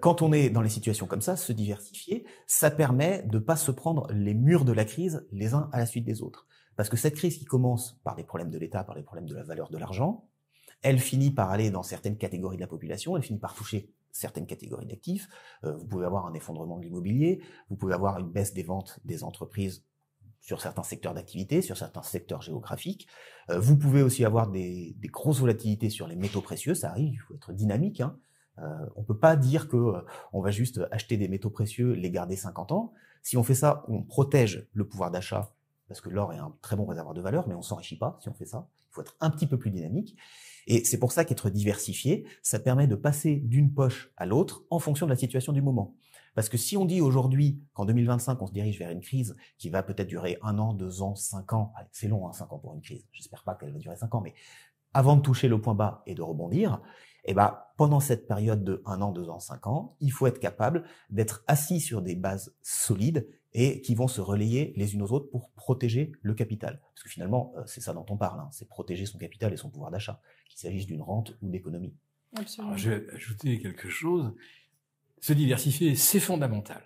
quand on est dans les situations comme ça, se diversifier, ça permet de pas se prendre les murs de la crise les uns à la suite des autres. Parce que cette crise qui commence par des problèmes de l'État, par des problèmes de la valeur de l'argent, elle finit par aller dans certaines catégories de la population, elle finit par toucher certaines catégories d'actifs. Vous pouvez avoir un effondrement de l'immobilier, vous pouvez avoir une baisse des ventes des entreprises sur certains secteurs d'activité, sur certains secteurs géographiques. Vous pouvez aussi avoir des grosses volatilités sur les métaux précieux, ça arrive, il faut être dynamique. On peut pas dire que on va juste acheter des métaux précieux, les garder 50 ans. Si on fait ça, on protège le pouvoir d'achat, parce que l'or est un très bon réservoir de valeur, mais on s'enrichit pas si on fait ça. Il faut être un petit peu plus dynamique. Et c'est pour ça qu'être diversifié, ça permet de passer d'une poche à l'autre en fonction de la situation du moment. Parce que si on dit aujourd'hui qu'en 2025, on se dirige vers une crise qui va peut-être durer 1 an, 2 ans, 5 ans, allez, c'est long, 5 ans pour une crise, j'espère pas qu'elle va durer 5 ans, mais avant de toucher le point bas et de rebondir, pendant cette période de 1 an, 2 ans, 5 ans, il faut être capable d'être assis sur des bases solides et qui vont se relayer les unes aux autres pour protéger le capital. Parce que finalement, c'est ça dont on parle, c'est protéger son capital et son pouvoir d'achat, qu'il s'agisse d'une rente ou d'économie. Absolument. Alors, je vais ajouter quelque chose. Se diversifier, c'est fondamental.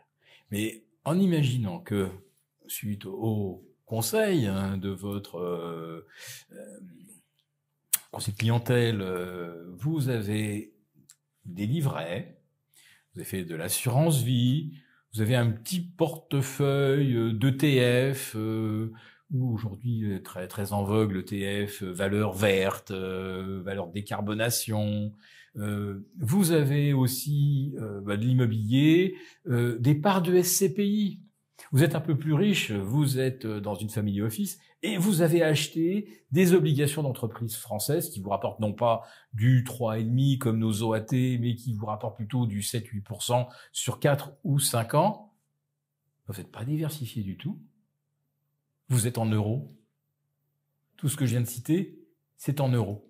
Mais en imaginant que, suite au conseil de votre conseil de clientèle, vous avez des livrets, vous avez fait de l'assurance vie, vous avez un petit portefeuille d'ETF, où aujourd'hui très très en vogue l'ETF valeur verte, valeur décarbonation. Vous avez aussi de l'immobilier, des parts de SCPI. Vous êtes un peu plus riche, vous êtes dans une family office et vous avez acheté des obligations d'entreprise françaises qui vous rapportent non pas du 3,5 comme nos OAT, mais qui vous rapportent plutôt du 7-8% sur 4 ou 5 ans. Vous n'êtes pas diversifié du tout. Vous êtes en euros. Tout ce que je viens de citer, c'est en euros.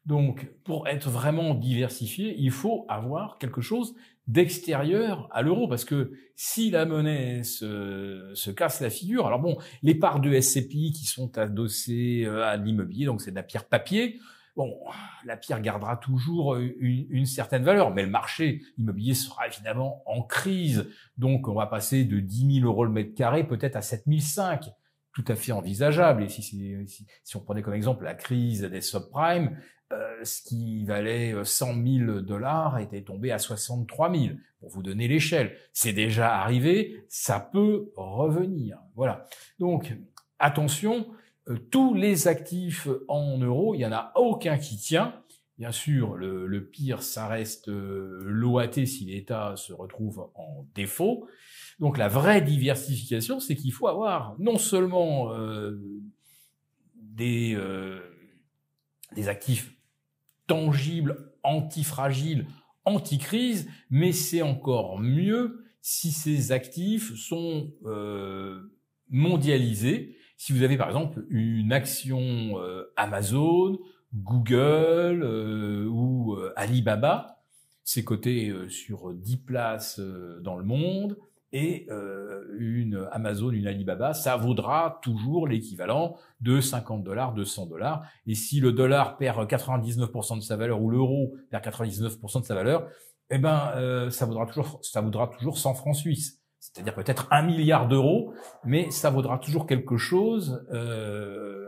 Donc, pour être vraiment diversifié, il faut avoir quelque chose d'extérieur à l'euro, parce que si la monnaie se casse la figure, alors bon, les parts de SCPI qui sont adossées à l'immobilier, donc c'est de la pierre papier, bon, la pierre gardera toujours une certaine valeur, mais le marché immobilier sera évidemment en crise, donc on va passer de 10 000 euros le mètre carré peut-être à 7 500, tout à fait envisageable. Et si on prenait comme exemple la crise des subprimes, ce qui valait 100 000 $ était tombé à 63 000, pour vous donner l'échelle. C'est déjà arrivé, ça peut revenir. Voilà. Donc, attention, tous les actifs en euros, il n'y en a aucun qui tient. Bien sûr, le pire, ça reste l'OAT si l'État se retrouve en défaut. Donc, la vraie diversification, c'est qu'il faut avoir non seulement des actifs tangibles, antifragiles, anti-crise, mais c'est encore mieux si ces actifs sont mondialisés. Si vous avez par exemple une action Amazon, Google ou Alibaba, c'est coté sur 10 places dans le monde, et une Amazon, une Alibaba, ça vaudra toujours l'équivalent de $50, $200. Et si le dollar perd 99% de sa valeur ou l'euro perd 99% de sa valeur, eh ben ça vaudra toujours 100 francs suisses. C'est-à-dire peut-être 1 milliard d'euros, mais ça vaudra toujours quelque chose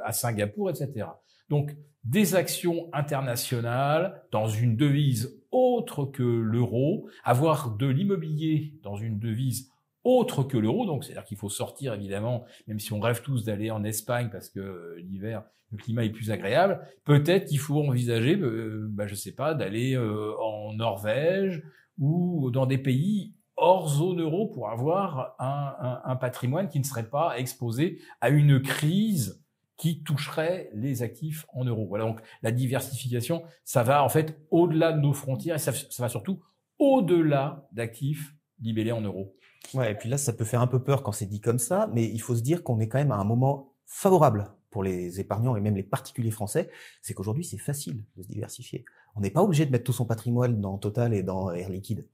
à Singapour, etc. Donc des actions internationales dans une devise autre que l'euro, avoir de l'immobilier dans une devise autre que l'euro, donc c'est-à-dire qu'il faut sortir évidemment, même si on rêve tous d'aller en Espagne parce que l'hiver, le climat est plus agréable, peut-être qu'il faut envisager, je sais pas, d'aller en Norvège ou dans des pays hors zone euro pour avoir un patrimoine qui ne serait pas exposé à une crise qui toucherait les actifs en euros. Voilà, donc la diversification, ça va en fait au-delà de nos frontières et ça va surtout au-delà d'actifs libellés en euros. Ouais, et puis là, ça peut faire un peu peur quand c'est dit comme ça, mais il faut se dire qu'on est quand même à un moment favorable pour les épargnants et même les particuliers français. C'est qu'aujourd'hui, c'est facile de se diversifier. On n'est pas obligé de mettre tout son patrimoine dans Total et dans Air Liquide.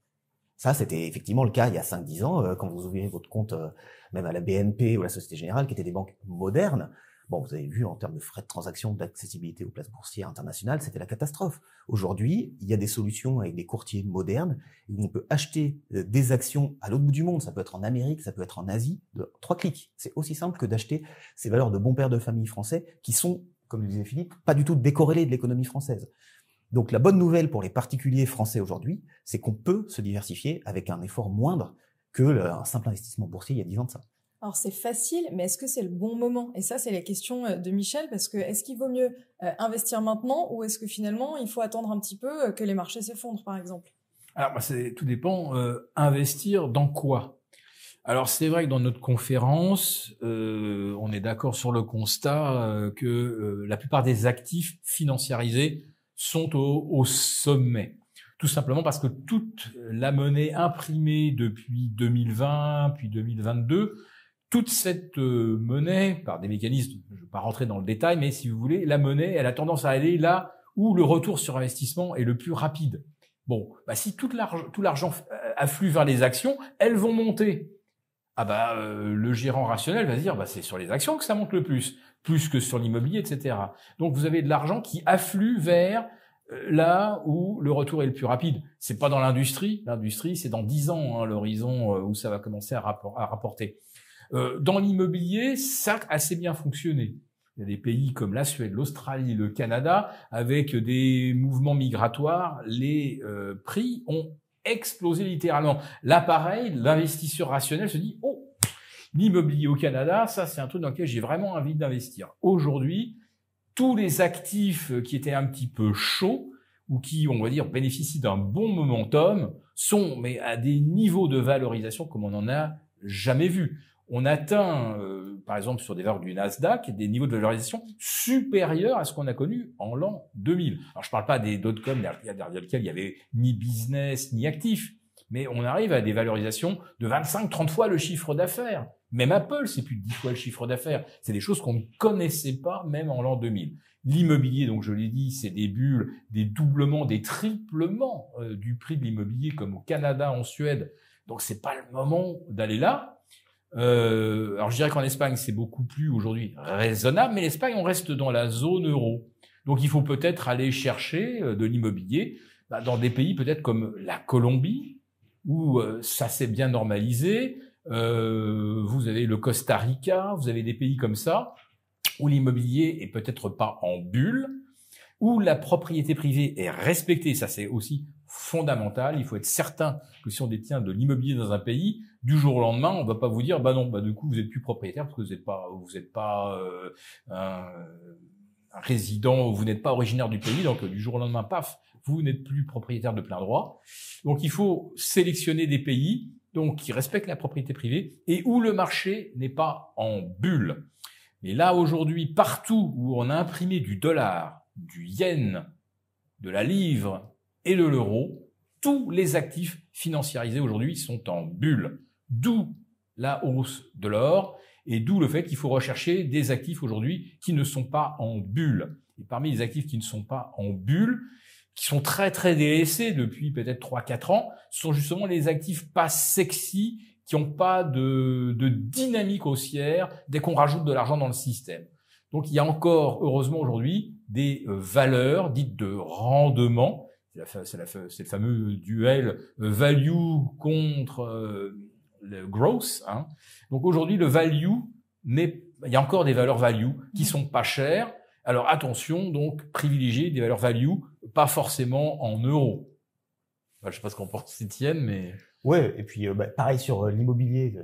Ça, c'était effectivement le cas il y a 5-10 ans, quand vous ouvriez votre compte, même à la BNP ou à la Société Générale, qui étaient des banques modernes. Bon, vous avez vu, en termes de frais de transaction, d'accessibilité aux places boursières internationales, c'était la catastrophe. Aujourd'hui, il y a des solutions avec des courtiers modernes où on peut acheter des actions à l'autre bout du monde. Ça peut être en Amérique, ça peut être en Asie, de 3 clics. C'est aussi simple que d'acheter ces valeurs de bons pères de famille français qui sont, comme le disait Philippe, pas du tout décorrélées de l'économie française. Donc la bonne nouvelle pour les particuliers français aujourd'hui, c'est qu'on peut se diversifier avec un effort moindre que un simple investissement boursier il y a 10 ans de ça. Alors c'est facile, mais est-ce que c'est le bon moment? Et ça, c'est la question de Michel, parce que est-ce qu'il vaut mieux investir maintenant ou est-ce que finalement, il faut attendre un petit peu que les marchés s'effondrent, par exemple? Alors, tout dépend. Investir dans quoi? Alors, c'est vrai que dans notre conférence, on est d'accord sur le constat que la plupart des actifs financiarisés sont au sommet. Tout simplement parce que toute la monnaie imprimée depuis 2020, puis 2022, toute cette monnaie, par des mécanismes, je ne vais pas rentrer dans le détail, mais si vous voulez, la monnaie, elle a tendance à aller là où le retour sur investissement est le plus rapide. Bon, si tout l'argent afflue vers les actions, elles vont monter. Le gérant rationnel va se dire, c'est sur les actions que ça monte le plus que sur l'immobilier, etc. Donc vous avez de l'argent qui afflue vers là où le retour est le plus rapide. C'est pas dans l'industrie. L'industrie, c'est dans 10 ans, l'horizon où ça va commencer à rapporter. Dans l'immobilier, ça a assez bien fonctionné. Il y a des pays comme la Suède, l'Australie, le Canada, avec des mouvements migratoires, les prix ont explosé littéralement. Là, pareil, l'investisseur rationnel se dit « Oh, l'immobilier au Canada, ça c'est un truc dans lequel j'ai vraiment envie d'investir. » Aujourd'hui, tous les actifs qui étaient un petit peu chauds ou qui, on va dire, bénéficient d'un bon momentum sont à des niveaux de valorisation comme on n'en a jamais vu. On atteint, par exemple, sur des valeurs du Nasdaq, des niveaux de valorisation supérieurs à ce qu'on a connu en l'an 2000. Alors, je parle pas des dot-com derrière lesquels il y avait ni business, ni actif, mais on arrive à des valorisations de 25-30 fois le chiffre d'affaires. Même Apple, c'est plus de 10 fois le chiffre d'affaires. C'est des choses qu'on ne connaissait pas même en l'an 2000. L'immobilier, donc je l'ai dit, c'est des bulles, des doublements, des triplements du prix de l'immobilier, comme au Canada, en Suède. Donc, c'est pas le moment d'aller là. Alors je dirais qu'en Espagne c'est beaucoup plus aujourd'hui raisonnable, mais l'Espagne on reste dans la zone euro, donc il faut peut-être aller chercher de l'immobilier dans des pays peut-être comme la Colombie où ça s'est bien normalisé. Vous avez le Costa Rica, vous avez des pays comme ça où l'immobilier est peut-être pas en bulle, où la propriété privée est respectée. Ça c'est aussi fondamental. Il faut être certain que si on détient de l'immobilier dans un pays, du jour au lendemain, on va pas vous dire, du coup, vous êtes plus propriétaire parce que vous êtes pas un résident, vous n'êtes pas originaire du pays, donc du jour au lendemain, paf, vous n'êtes plus propriétaire de plein droit. Donc, il faut sélectionner des pays, donc, qui respectent la propriété privée et où le marché n'est pas en bulle. Mais là, aujourd'hui, partout où on a imprimé du dollar, du yen, de la livre et de l'euro, tous les actifs financiarisés aujourd'hui sont en bulle. D'où la hausse de l'or et d'où le fait qu'il faut rechercher des actifs aujourd'hui qui ne sont pas en bulle. Et parmi les actifs qui ne sont pas en bulle, qui sont très très délaissés depuis peut-être 3-4 ans, ce sont justement les actifs pas sexy, qui n'ont pas de dynamique haussière dès qu'on rajoute de l'argent dans le système. Donc il y a encore, heureusement aujourd'hui, des valeurs dites de rendement. C'est le fameux duel value contre le growth. Donc aujourd'hui, le value, il y a encore des valeurs value qui sont pas chères. Alors attention, donc, privilégier des valeurs value, pas forcément en euros. Je sais pas ce qu'en pense Étienne, mais... Ouais, et puis pareil sur l'immobilier,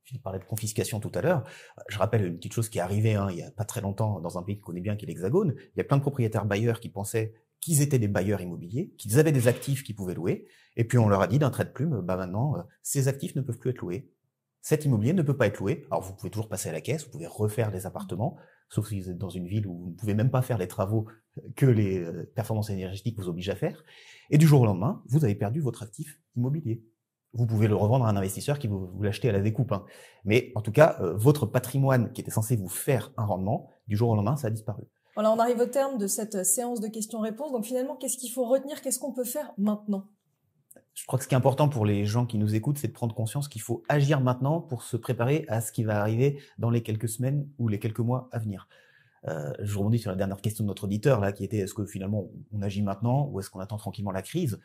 Philippe parlait de confiscation tout à l'heure. Je rappelle une petite chose qui est arrivée il y a pas très longtemps dans un pays qu'on connaît bien, qui est l'Hexagone. Il y a plein de propriétaires bailleurs qui pensaient qu'ils étaient des bailleurs immobiliers, qu'ils avaient des actifs qu'ils pouvaient louer, et puis on leur a dit d'un trait de plume, maintenant, ces actifs ne peuvent plus être loués. Cet immobilier ne peut pas être loué. Alors vous pouvez toujours passer à la caisse, vous pouvez refaire des appartements, sauf si vous êtes dans une ville où vous ne pouvez même pas faire les travaux que les performances énergétiques vous obligent à faire. Et du jour au lendemain, vous avez perdu votre actif immobilier. Vous pouvez le revendre à un investisseur qui vous l'acheter à la découpe. Mais en tout cas, votre patrimoine qui était censé vous faire un rendement, du jour au lendemain, ça a disparu. Voilà, on arrive au terme de cette séance de questions-réponses. Donc finalement, qu'est-ce qu'il faut retenir? Qu'est-ce qu'on peut faire maintenant? Je crois que ce qui est important pour les gens qui nous écoutent, c'est de prendre conscience qu'il faut agir maintenant pour se préparer à ce qui va arriver dans les quelques semaines ou les quelques mois à venir. Je rebondis sur la dernière question de notre auditeur, là, qui était est-ce que finalement on agit maintenant ou est-ce qu'on attend tranquillement la crise?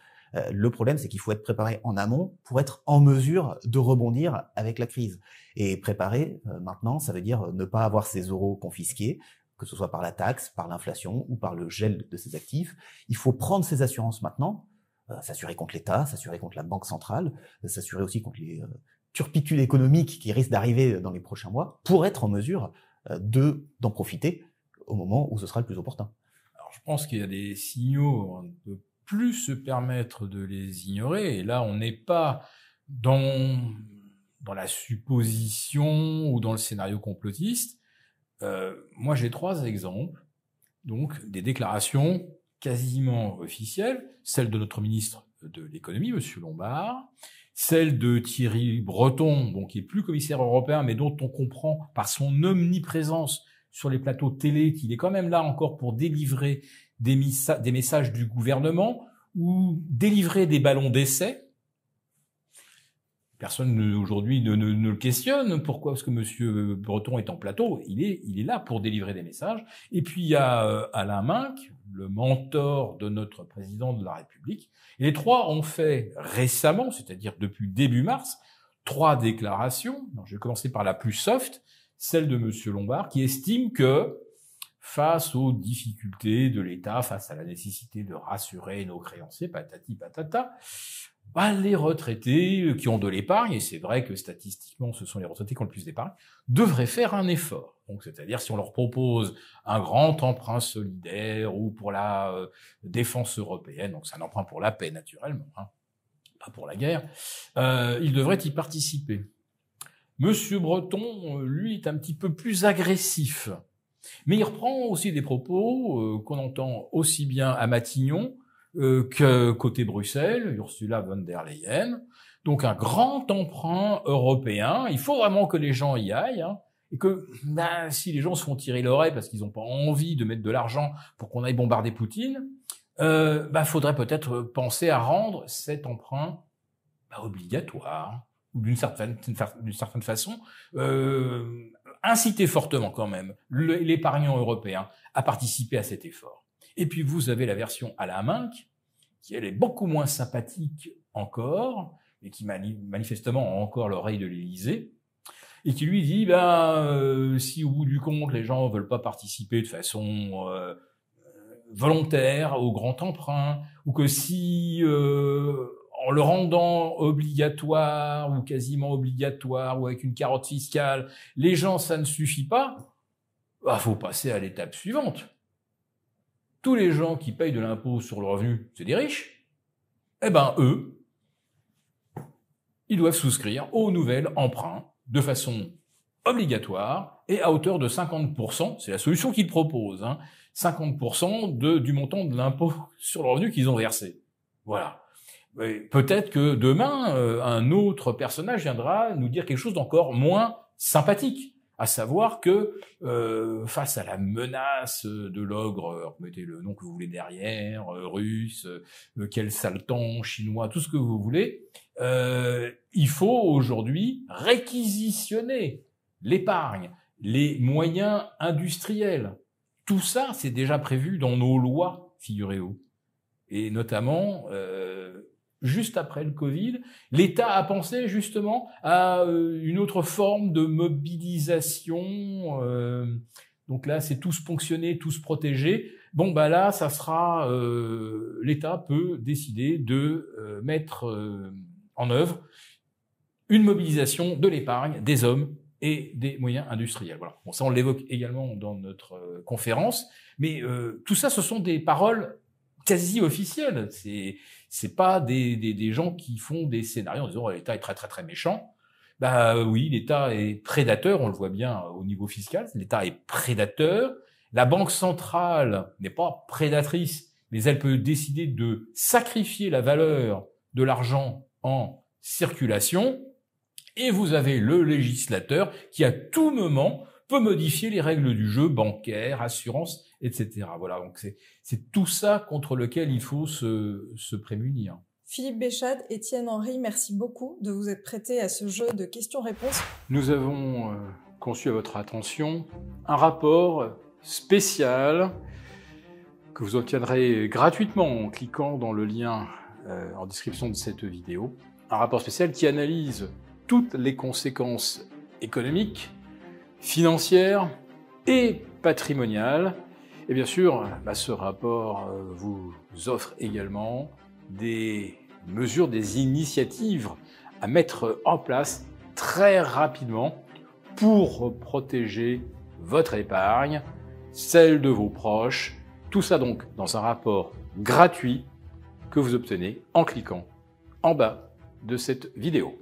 Le problème, c'est qu'il faut être préparé en amont pour être en mesure de rebondir avec la crise. Et préparer maintenant, ça veut dire ne pas avoir ses euros confisqués, que ce soit par la taxe, par l'inflation ou par le gel de ses actifs. Il faut prendre ses assurances maintenant, s'assurer contre l'État, s'assurer contre la Banque centrale, s'assurer aussi contre les turpitudes économiques qui risquent d'arriver dans les prochains mois, pour être en mesure d'en profiter au moment où ce sera le plus opportun. Alors, je pense qu'il y a des signaux, on ne peut plus se permettre de les ignorer, et là, on n'est pas dans la supposition ou dans le scénario complotiste. Moi, j'ai 3 exemples, donc des déclarations quasiment officielle, celle de notre ministre de l'économie, Monsieur Lombard, celle de Thierry Breton, donc qui est plus commissaire européen, mais dont on comprend par son omniprésence sur les plateaux télé qu'il est quand même là encore pour délivrer des messages du gouvernement ou délivrer des ballons d'essai. Personne aujourd'hui ne le questionne. Pourquoi? Parce que Monsieur Breton est en plateau. Il est là pour délivrer des messages. Et puis il y a Alain Minc, le mentor de notre président de la République. Et les 3 ont fait récemment, c'est-à-dire depuis début mars, 3 déclarations. Alors, je vais commencer par la plus soft, celle de Monsieur Lombard, qui estime que face aux difficultés de l'État, face à la nécessité de rassurer nos créanciers, patati patata, les retraités qui ont de l'épargne, et c'est vrai que statistiquement ce sont les retraités qui ont le plus d'épargne, devraient faire un effort. Donc, c'est-à-dire si on leur propose un grand emprunt solidaire ou pour la défense européenne, donc c'est un emprunt pour la paix naturellement, pas pour la guerre, ils devraient y participer. Monsieur Breton, lui, est un petit peu plus agressif, mais il reprend aussi des propos qu'on entend aussi bien à Matignon que côté Bruxelles, Ursula von der Leyen. Donc un grand emprunt européen. Il faut vraiment que les gens y aillent, et que si les gens se font tirer l'oreille parce qu'ils n'ont pas envie de mettre de l'argent pour qu'on aille bombarder Poutine, faudrait peut-être penser à rendre cet emprunt obligatoire, ou d'une certaine façon inciter fortement quand même l'épargnant européen à participer à cet effort. Et puis vous avez la version à la Minc, qui elle est beaucoup moins sympathique encore, et qui manifestement a encore l'oreille de l'Élysée, et qui lui dit si au bout du compte les gens veulent pas participer de façon volontaire au grand emprunt, ou que si en le rendant obligatoire ou quasiment obligatoire ou avec une carotte fiscale, les gens ça ne suffit pas, faut passer à l'étape suivante. Tous les gens qui payent de l'impôt sur le revenu, c'est des riches. Eux, ils doivent souscrire au nouvel emprunt de façon obligatoire et à hauteur de 50%. C'est la solution qu'ils proposent, 50% du montant de l'impôt sur le revenu qu'ils ont versé. Voilà. Peut-être que demain, un autre personnage viendra nous dire quelque chose d'encore moins sympathique. À savoir que face à la menace de l'ogre, mettez le nom que vous voulez derrière, russe, quel saletan, chinois, tout ce que vous voulez, il faut aujourd'hui réquisitionner l'épargne, les moyens industriels. Tout ça, c'est déjà prévu dans nos lois, figurez-vous. Et notamment, juste après le Covid, l'État a pensé justement à une autre forme de mobilisation Donc là, c'est tous ponctionnés, tous protégés. Bon, bah là, ça sera l'État peut décider de mettre en œuvre une mobilisation de l'épargne des hommes et des moyens industriels. Voilà. Bon, ça, on l'évoque également dans notre conférence, mais tout ça, ce sont des paroles quasi officielles. C'est pas des gens qui font des scénarios en disant l'État est très très très méchant. Bah oui, l'État est prédateur, on le voit bien au niveau fiscal. L'État est prédateur. La Banque centrale n'est pas prédatrice, mais elle peut décider de sacrifier la valeur de l'argent en circulation. Et vous avez le législateur qui, à tout moment, peut modifier les règles du jeu bancaire, assurance, etc. Voilà, donc c'est tout ça contre lequel il faut se prémunir. Philippe Béchade, Étienne Henry, merci beaucoup de vous être prêtés à ce jeu de questions-réponses. Nous avons conçu à votre attention un rapport spécial que vous obtiendrez gratuitement en cliquant dans le lien en description de cette vidéo. Un rapport spécial qui analyse toutes les conséquences économiques, financières et patrimoniales. Et bien sûr, ce rapport vous offre également des mesures, des initiatives à mettre en place très rapidement pour protéger votre épargne, celle de vos proches. Tout ça donc dans un rapport gratuit que vous obtenez en cliquant en bas de cette vidéo.